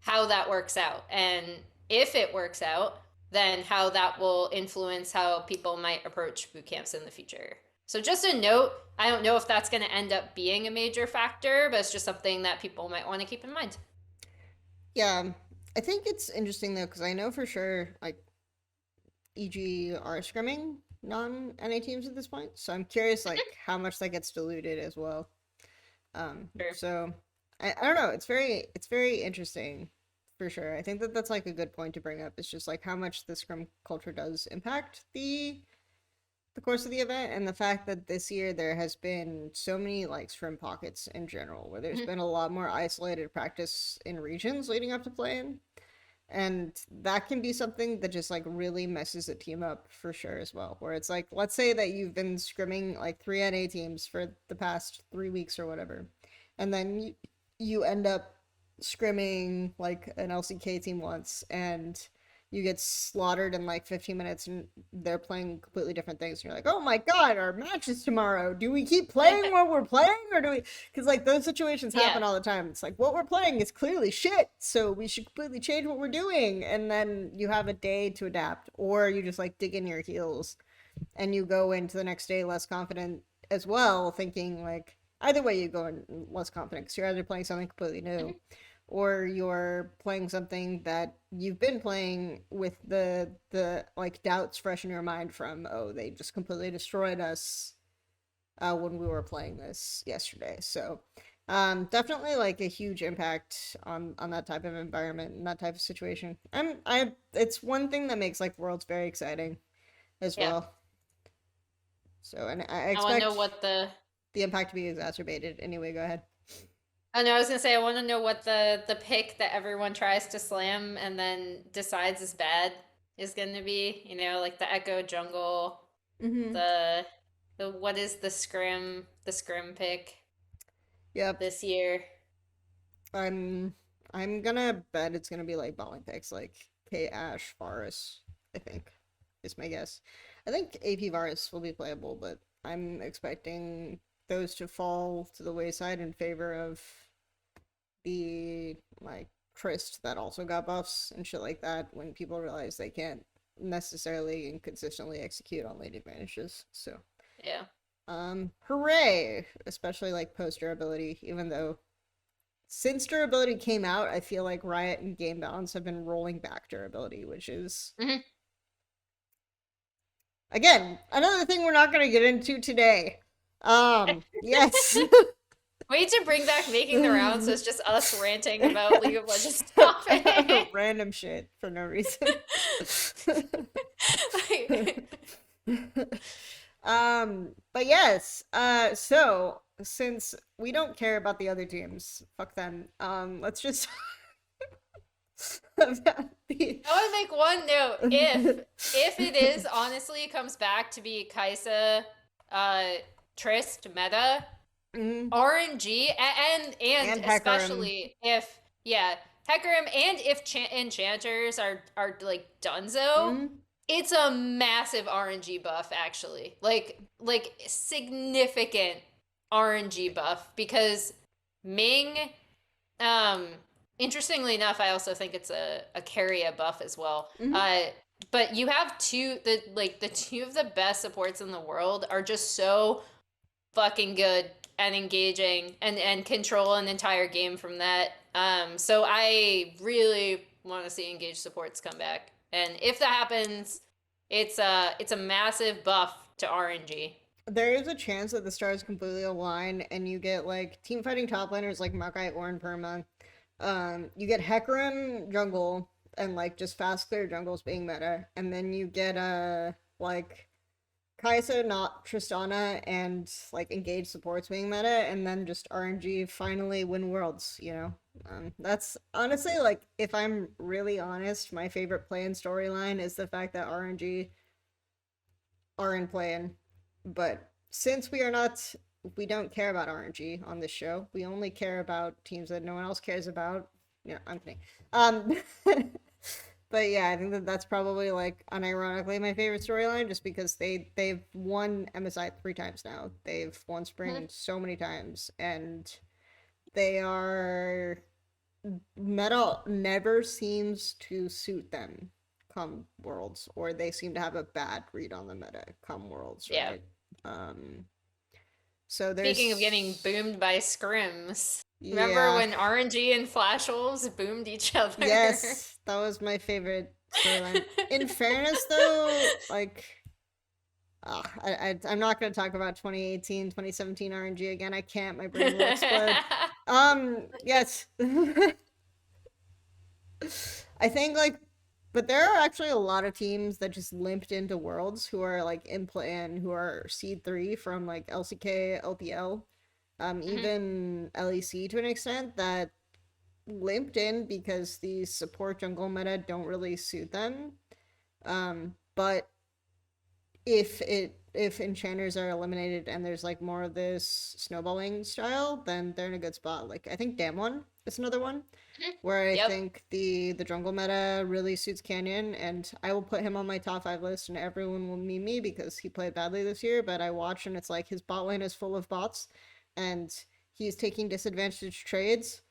how that works out. And if it works out, then how that will influence how people might approach boot camps in the future. So just a note, I don't know if that's going to end up being a major factor, but it's just something that people might want to keep in mind. Yeah. I think it's interesting though, because I know for sure, like, EG are scrimming non NA teams at this point. So I'm curious, like, how much that gets diluted as well. Sure. So I don't know. It's very interesting for sure. I think that that's like a good point to bring up. It's just like how much the scrum culture does impact the course of the event, and the fact that this year there has been so many like scrim pockets in general where there's Mhm. been a lot more isolated practice in regions leading up to playing, and that can be something that just like really messes a team up for sure as well, where it's like let's say that you've been scrimming like three NA teams for the past 3 weeks or whatever, and then you end up scrimming like an LCK team once, and you get slaughtered in like 15 minutes and they're playing completely different things. And you're like, oh my God, our match is tomorrow. Do we keep playing what we're playing? Or do we? Because like those situations Yeah. happen all the time. It's like, what we're playing is clearly shit. So we should completely change what we're doing. And then you have a day to adapt. Or you just like dig in your heels and you go into the next day less confident as well, thinking like, either way you go in less confident because you're either playing something completely new Mhm. or you're playing something that you've been playing with the like doubts fresh in your mind from, oh, they just completely destroyed us when we were playing this yesterday. So definitely like a huge impact on that type of environment and that type of situation. I it's one thing that makes like worlds very exciting as Yeah. well. So and I I want to know expect what the the impact to be exacerbated. Anyway, go ahead. I know I was gonna say I want to know what the pick that everyone tries to slam and then decides is bad is gonna be. You know, like the Echo Jungle, Mm-hmm. the what is the scrim pick Yep. this year? I'm I'm gonna bet it's gonna be like bowling picks, like K Ash Varus, I think, is my guess. I think AP Varus will be playable, but I'm expecting those to fall to the wayside in favor of the like Trist that also got buffs and shit like that when people realize they can't necessarily and consistently execute on late advantages. So Yeah. hooray! Especially like post durability, even though since durability came out, I feel like Riot and Game Balance have been rolling back durability, which is Hmm. again another thing we're not going to get into today. Yes. We need to bring back making the rounds, so it's just us ranting about League of Legends topic. Random shit for no reason. Like, But yes, so since we don't care about the other teams, fuck them. Let's just about the I want to make one note. If it is honestly comes back to be Kaisa, uh, Trist meta, Mhm. RNG, and And Hecarim. especially if yeah, Hecarim and if enchanters are like Dunzo, Mhm. it's a massive RNG buff actually. Like significant RNG buff because Ming um, interestingly enough, I also think it's a carrier buff as well. Mhm. But you have the two of the best supports in the world are just so fucking good and engaging and control an entire game from that. So I really want to see engaged supports come back. And if that happens, it's a massive buff to RNG. There is a chance that the stars completely align and you get like team fighting top laners like Maokai or Perma. You get Hecarim jungle and like just fast clear jungles being meta, and then you get like Kai'Sa, not Tristana, and like engaged supports being meta, and then just RNG finally win worlds. That's honestly like if I'm really honest, my favorite play in storyline is the fact that RNG are in play-in. But since we don't care about RNG on this show. We only care about teams that no one else cares about. Yeah, I'm kidding. Um, but yeah, I think that that's probably like unironically my favorite storyline, just because they've won MSI 3 times now. They've won Spring so many times, and they are meta never seems to suit them come worlds, or they seem to have a bad read on the meta come worlds, Yeah. right? um so Speaking of getting there's boomed by scrims, remember yeah, when RNG and Flash Wolves boomed each other? yes, that was my favorite storyline. In fairness though, like I'm not going to talk about 2018, 2017 RNG again. I can't, my brain will explode. Yes. I think like, but there are actually a lot of teams that just limped into Worlds who are like in plan, who are seed 3 from like LCK, LPL, Mhm. even LEC to an extent, that limped in because the support jungle meta don't really suit them. But if enchanters are eliminated and there's like more of this snowballing style, then they're in a good spot. Like I think Damwon is another one. where I Yep. think the jungle meta really suits Canyon, and I will put him on my top 5 list, and everyone will meme me because he played badly this year. But I watch, and it's like his bot lane is full of bots, and he's taking disadvantage trades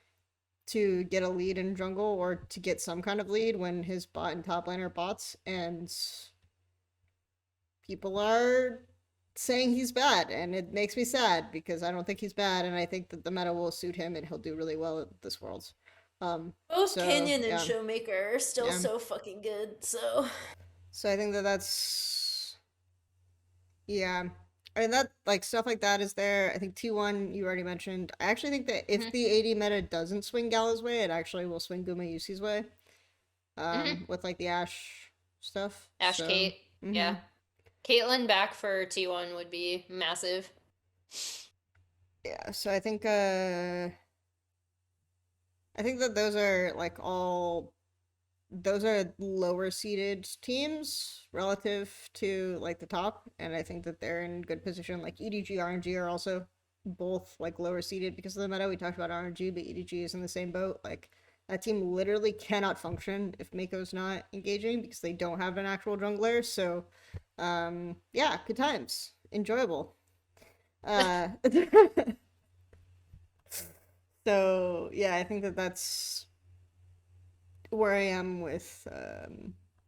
to get a lead in jungle or to get some kind of lead when his bot and top lane are bots, and people are saying he's bad, and it makes me sad because I don't think he's bad, and I think that the meta will suit him and he'll do really well at this Worlds. Both So Canyon and yeah, Showmaker are still yeah. so fucking good, so. So I think that that's yeah. I mean that like stuff like that is there. I think T1 you already mentioned. I actually think that if Hmm. the AD meta doesn't swing Gala's way, it actually will swing Guma Yusi's way. Hmm. With like the Ash stuff. Ash So, Kate. Yeah. Caitlyn back for T1 would be massive. yeah. So I think that those are like all those are lower seeded teams relative to like the top, and I think that they're in good position. Like EDG, RNG are also both like lower seeded because of the meta. We talked about RNG, but EDG is in the same boat. Like that team literally cannot function if Mako's not engaging because they don't have an actual jungler. So, yeah, good times, enjoyable. Uh, so yeah, I think that that's where I am with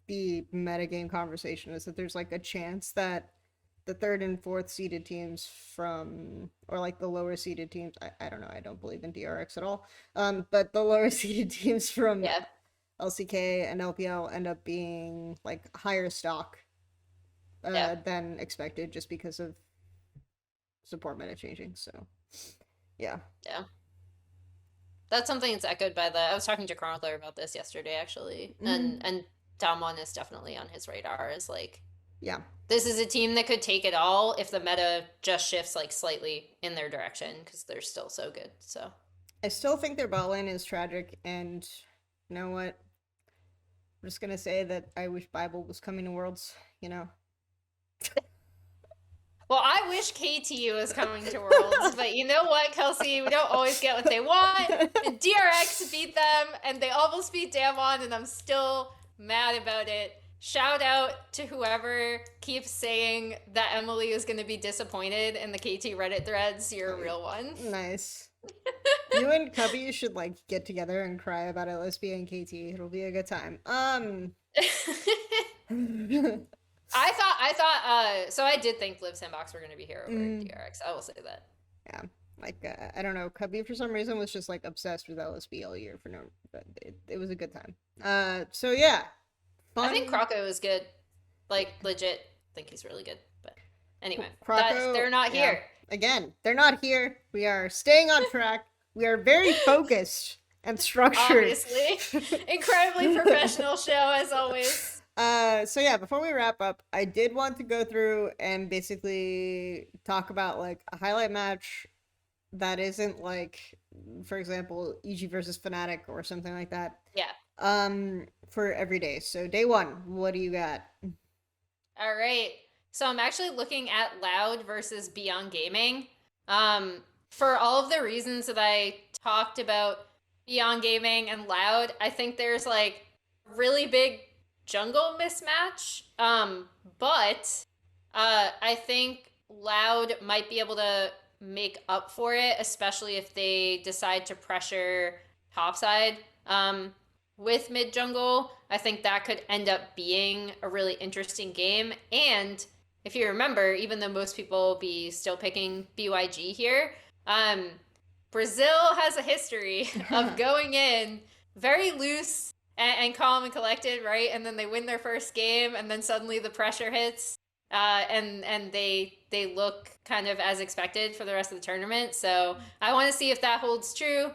the metagame conversation is that there's like a chance that the third and fourth seeded teams from or like the lower seeded teams I don't know, I don't believe in DRX at all. But the lower seeded teams from Yeah. LCK and LPL end up being like higher stock Yeah. than expected just because of support meta changing. So yeah. Yeah. That's something that's echoed by the. I was talking to Chronicler about this yesterday, actually, Mm-hmm. and Damwon is definitely on his radar. Is like Yeah. this is a team that could take it all if the meta just shifts like slightly in their direction because they're still so good. So I still think their bot lane is tragic, and you know what? I'm just gonna say that I wish Bible was coming to Worlds, you know. well, I wish KT was coming to Worlds, but you know what, Kelsey? We don't always get what they want. And DRX beat them, and they almost beat Damwon, and I'm still mad about it. Shout out to whoever keeps saying that Emily is going to be disappointed in the KT Reddit threads. You're a real one. Nice. You and Cubby should like get together and cry about LSB and KT. It'll be a good time. So I did think Liv Sandbox were going to be here over Mm, DRX. I will say that. yeah, like I don't know. Cubby for some reason was just like obsessed with LSB all year for no, but it was a good time. So yeah, I think fun. Kroko is good. Like, legit, I think he's really good. But anyway, Krakow, they're not yeah. here. Again, they're not here. We are staying on track. We are very focused and structured. Obviously. Incredibly professional show, as always. So yeah, before we wrap up, I did want to go through and basically talk about like a highlight match that isn't like, for example, EG versus Fnatic or something like that. Yeah. For every day. So day one, what do you got? All right. So I'm actually looking at Loud versus Beyond Gaming. For all of the reasons that I talked about Beyond Gaming and Loud, I think there's like a really big jungle mismatch. But I think Loud might be able to make up for it, especially if they decide to pressure topside. With mid jungle, I think that could end up being a really interesting game. And if you remember, even though most people will be still picking BYG here, um, Brazil has a history of going in very loose and calm and collected, right? And then they win their first game, and then suddenly the pressure hits, and they look kind of as expected for the rest of the tournament. So I want to see if that holds true.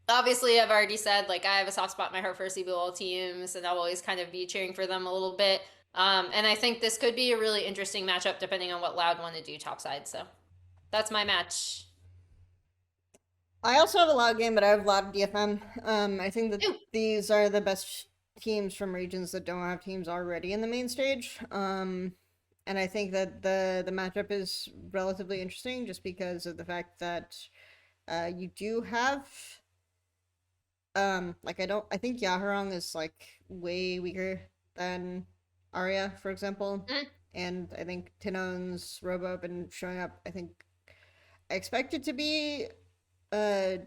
Obviously, I've already said like I have a soft spot in my heart for CBLOL teams, and I'll always kind of be cheering for them a little bit. And I think this could be a really interesting matchup depending on what Loud want to do topside. So that's my match. I also have a lot of game, but I have a lot of DFM. I think that Ooh. these are the best teams from regions that don't have teams already in the main stage. And I think that the matchup is relatively interesting just because of the fact that you do have Like I think Yaharong is like way weaker than Arya, for example. Mm. And I think Tinon's Robo have been showing up. I expect it to be uh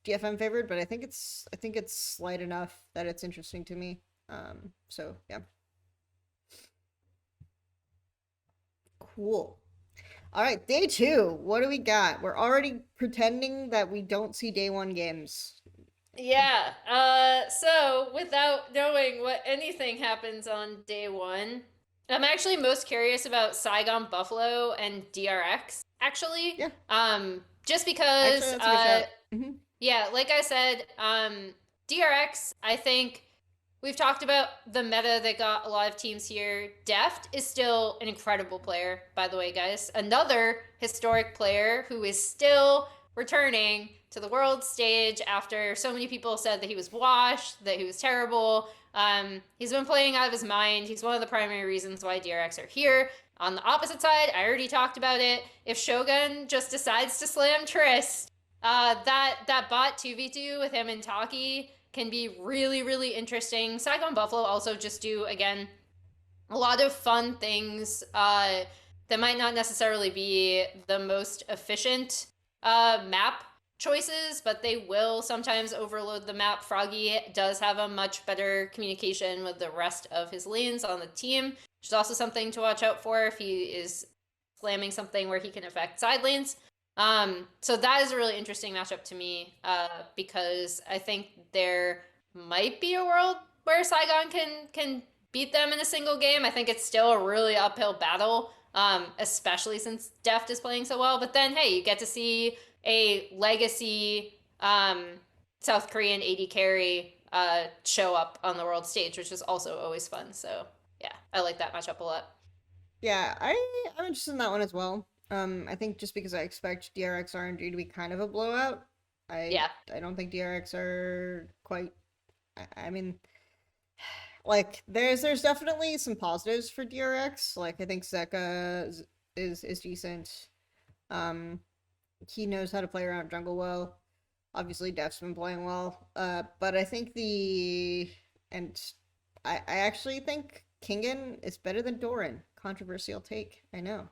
DFM favored, but I think it's slight enough that it's interesting to me. So yeah. Cool. All right, day two. What do we got? We're already pretending that we don't see day one games. Yeah. So without knowing what anything happens on day one, I'm actually most curious about Saigon Buffalo and DRX, actually. Yeah. Just Actually, because that's a good shout. Mm-hmm. yeah, like I said, DRX, I think we've talked about the meta that got a lot of teams here. Deft is still an incredible player, by the way, guys. Another historic player who is still returning to the world stage after so many people said that he was washed, that he was terrible. He's been playing out of his mind. He's one of the primary reasons why DRX are here. On the opposite side, I already talked about it. If Shogun just decides to slam Trist, that bot 2v2 with him and Taki can be really, really interesting. Saigon Buffalo also just do, again, a lot of fun things that might not necessarily be the most efficient map choices, but they will sometimes overload the map. Froggy does have a much better communication with the rest of his lanes on the team, which is also something to watch out for if he is slamming something where he can affect side lanes. So that is a really interesting matchup to me because I think there might be a world where Saigon can beat them in a single game. I think it's still a really uphill battle, especially since Deft is playing so well. But then, hey, you get to see a legacy South Korean AD carry show up on the world stage, which is also always fun. So yeah, I like that matchup a lot. Yeah, I'm interested in that one as well. I think just because I expect DRX RNG to be kind of a blowout, Yeah. I don't think DRX are quite. I mean, like there's definitely some positives for DRX. Like I think Zeka is decent. Um, he knows how to play around jungle well. Obviously, Def's been playing well. But I think and I actually think Kingen is better than Doran. Controversial take, I know,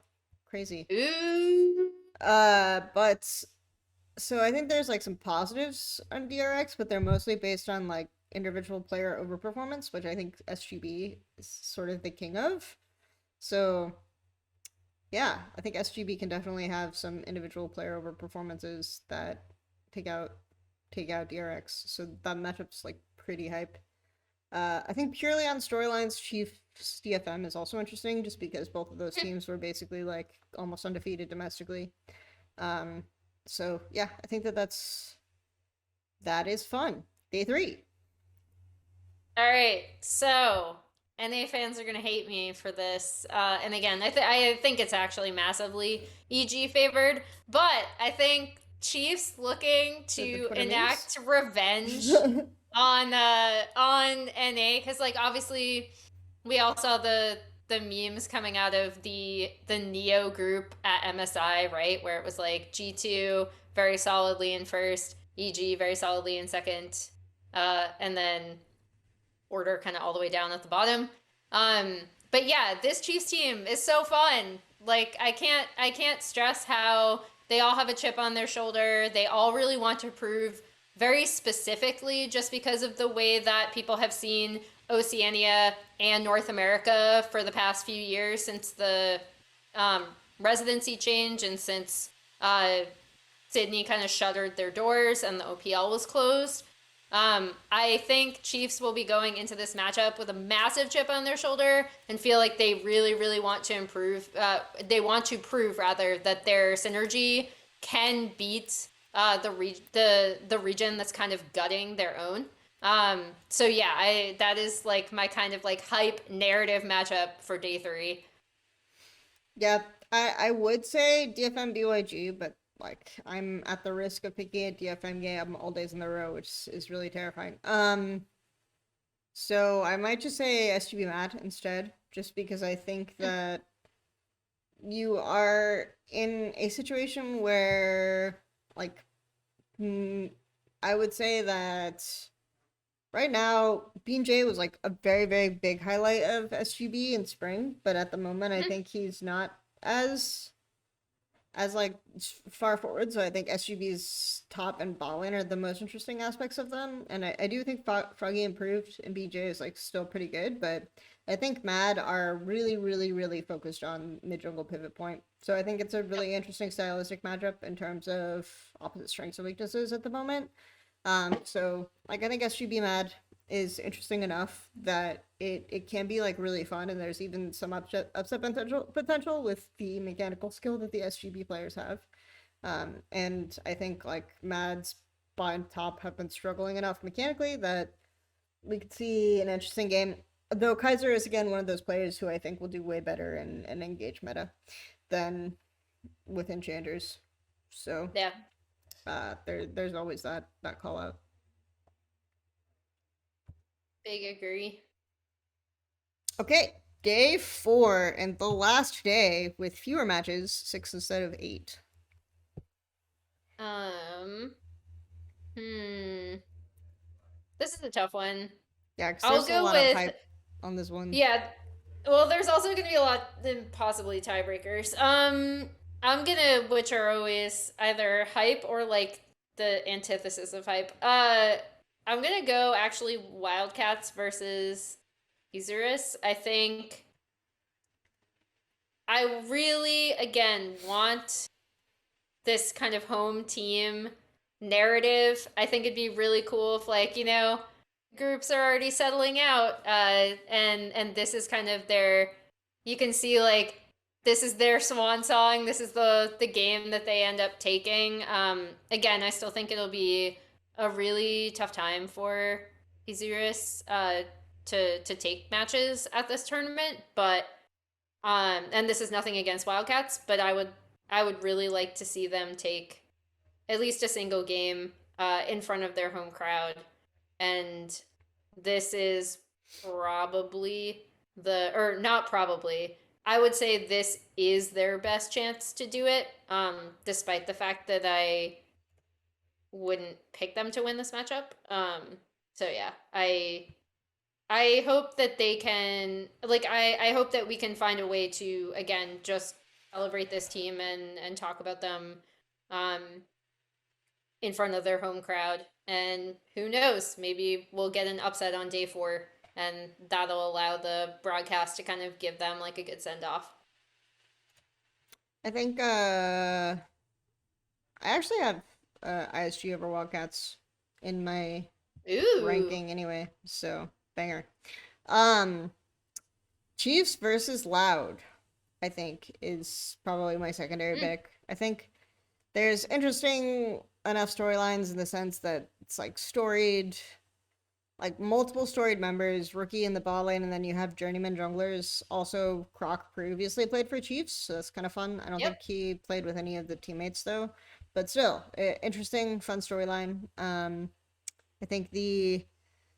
crazy. Ooh. But so I think there's like some positives on DRX, but they're mostly based on like individual player overperformance, which I think SGB is sort of the king of. So yeah, I think SGB can definitely have some individual player over performances that take out DRX. So that matchup's like pretty hype. I think purely on storylines, Chiefs DFM is also interesting, just because both of those teams were basically like almost undefeated domestically. So yeah, I think that is fun. Day three. All right, so NA fans are gonna hate me for this, and again, I think it's actually massively EG favored, but I think Chiefs looking to enact revenge on NA because like obviously we all saw the memes coming out of the Neo group at MSI, right, where it was like G2 very solidly in first, EG very solidly in second, and then Order kind of all the way down at the bottom. But yeah, this Chiefs team is so fun. Like I can't stress how they all have a chip on their shoulder. They all really want to prove very specifically, just because of the way that people have seen Oceania and North America for the past few years since the residency change and since Sydney kind of shuttered their doors and the OPL was closed. I think Chiefs will be going into this matchup with a massive chip on their shoulder and feel like they really, really want to improve. They want to prove rather that their synergy can beat the region that's kind of gutting their own. So yeah, that is like my kind of like hype narrative matchup for day three. Yeah, I would say DFM BYG, but like I'm at the risk of picking a DFM game all days in a row, which is really terrifying. So I might just say SGB Mad instead, just because I think that you are in a situation where like I would say that right now, BJ was like a very, very big highlight of SGB in spring, but at the moment, I Mhm. think he's not as like far forward. So I think SGB's top and bot lane are the most interesting aspects of them, and I do think Froggy improved, and BJ is like still pretty good, but I think Mad are really, really, really focused on mid jungle pivot point. So I think it's a really interesting stylistic matchup in terms of opposite strengths and weaknesses at the moment. So like I think SGB Mad is interesting enough that it can be like really fun, and there's even some upset potential with the mechanical skill that the SGB players have. And I think like Mad's bottom top have been struggling enough mechanically that we could see an interesting game. Though Kaiser is again one of those players who I think will do way better in engage meta than with enchanters. So Yeah. there's always that call out. Big agree. Okay, day 4 and the last day with fewer matches, 6 instead of 8. Hmm. This is a tough one. Yeah, because I'll there's a go lot of with hype on this one. yeah. Well, there's also going to be a lot then possibly tiebreakers. I'm gonna, which are always either hype or like the antithesis of hype. I'm gonna go actually Wildcats versus Isurus. I think I really again want this kind of home team narrative. I think it'd be really cool if groups are already settling out and this is kind of their you can see like this is their swan song. This is the game that they end up taking. Again, I still think it'll be a really tough time for Isurus to take matches at this tournament, but and this is nothing against Wildcats, but I would really like to see them take at least a single game in front of their home crowd. And this is probably or not probably, I would say this is their best chance to do it, despite the fact that I wouldn't pick them to win this matchup. So yeah, I hope that they can I hope that we can find a way to again just celebrate this team and talk about them um in front of their home crowd. And who knows, maybe we'll get an upset on day 4 and that'll allow the broadcast to kind of give them like a good send off. I think I actually have ISG over Wildcats in my Ooh. ranking anyway, so banger. Um Chiefs versus Loud, I think, is probably my secondary pick. I think there's interesting enough storylines in the sense that it's like storied, like multiple storied members, rookie in the ball lane, and then you have journeyman junglers. Also, Croc previously played for Chiefs, so that's kind of fun. I don't think he played with any of the teammates though, but still, interesting, fun storyline. I think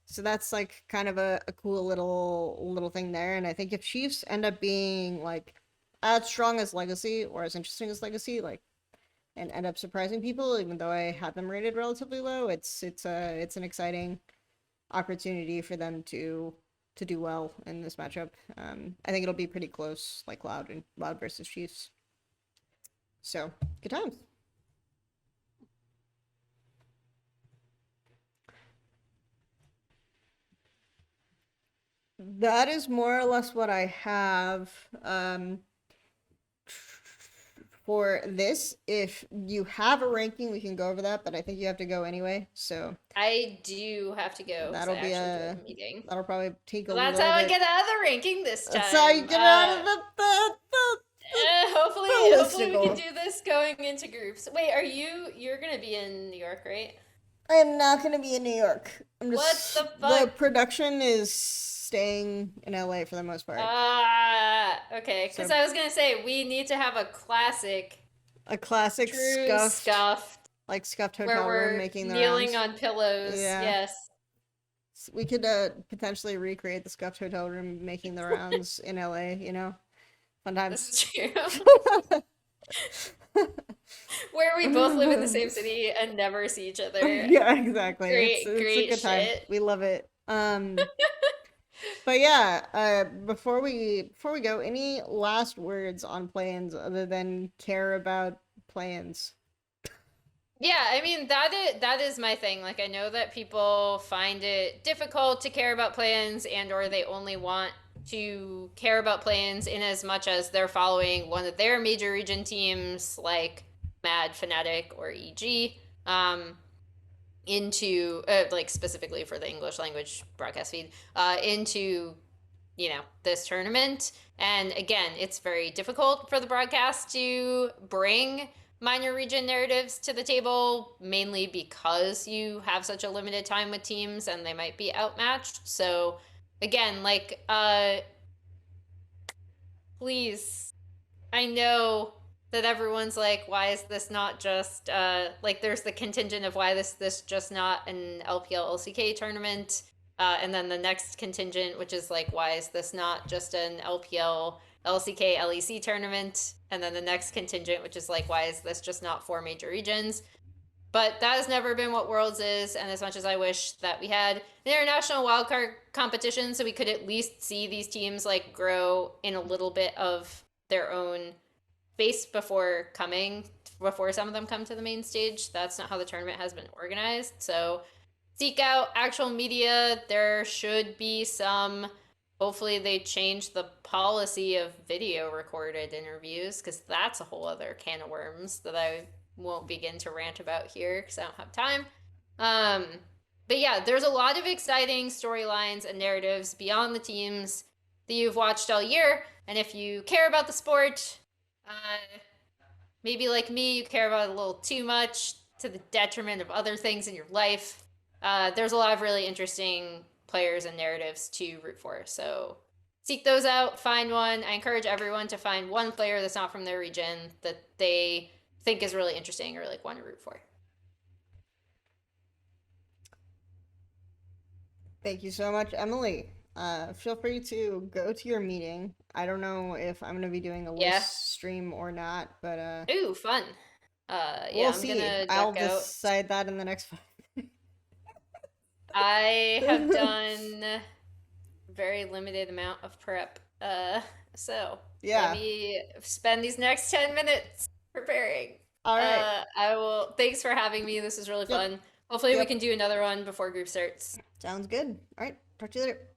so that's like kind of a cool little thing there, and I think if Chiefs end up being like as strong as Legacy or as interesting as Legacy, like and end up surprising people, even though I had them rated relatively low, it's an exciting opportunity for them to do well in this matchup. I think it'll be pretty close, like Loud versus Chiefs. So good times. That is more or less what I have. For this, if you have a ranking, we can go over that, but I think you have to go anyway. So I do have to go. that'll be a meeting. That'll probably take so a little bit. That's how I get out of the ranking this time. That's how you get out of hopefully we can do this going into groups. Wait, you're gonna be in New York, right? I am not gonna be in New York. I'm just What the fuck? The production is staying in LA for the most part. Okay. Because I was gonna say we need to have a classic true scuffed, like Scuffed Hotel Room making the kneeling rounds. on pillows. Yeah. Yes. We could potentially recreate the Scuffed Hotel Room making the rounds in LA. Fun times. This is true. Where we both live in the same city and never see each other. Yeah, exactly. Great, It's a great good time. shit. We love it. But yeah, before we go, any last words on plans other than care about plans? Yeah, I mean that is my thing. Like I know that people find it difficult to care about plans and or they only want to care about plans in as much as they're following one of their major region teams like Mad, Fnatic, or EG into like specifically for the English language broadcast feed into this tournament. And again, it's very difficult for the broadcast to bring minor region narratives to the table, mainly because you have such a limited time with teams and they might be outmatched. So again, like please, I know that everyone's like, why is this not just like there's the contingent of why this just not an LPL LCK tournament, and then the next contingent, which is like, why is this not just an LPL LCK LEC tournament, and then the next contingent, which is like, why is this just not 4 major regions? But that has never been what Worlds is, and as much as I wish that we had an international wildcard competition so we could at least see these teams like grow in a little bit of their own space before some of them come to the main stage. That's not how the tournament has been organized. So seek out actual media. There should be some. Hopefully they change the policy of video recorded interviews because that's a whole other can of worms that I won't begin to rant about here because I don't have time. But yeah, there's a lot of exciting storylines and narratives beyond the teams that you've watched all year. And if you care about the sport, maybe like me, you care about it a little too much to the detriment of other things in your life. There's a lot of really interesting players and narratives to root for. So seek those out, find one. I encourage everyone to find one player that's not from their region that they think is really interesting or like want to root for. Thank you so much, Emily. Feel free to go to your meeting. I don't know if I'm gonna be doing a list stream or not, but Ooh, fun. Yeah, we'll I'm see. gonna I'll duck out. decide that in the next I have done very limited amount of prep. So Yeah. let me spend these next 10 minutes preparing. All right. I will. Thanks for having me. This was really Yep. fun. Hopefully we Yep. can do another one before group starts. Sounds good. All right. Talk to you later.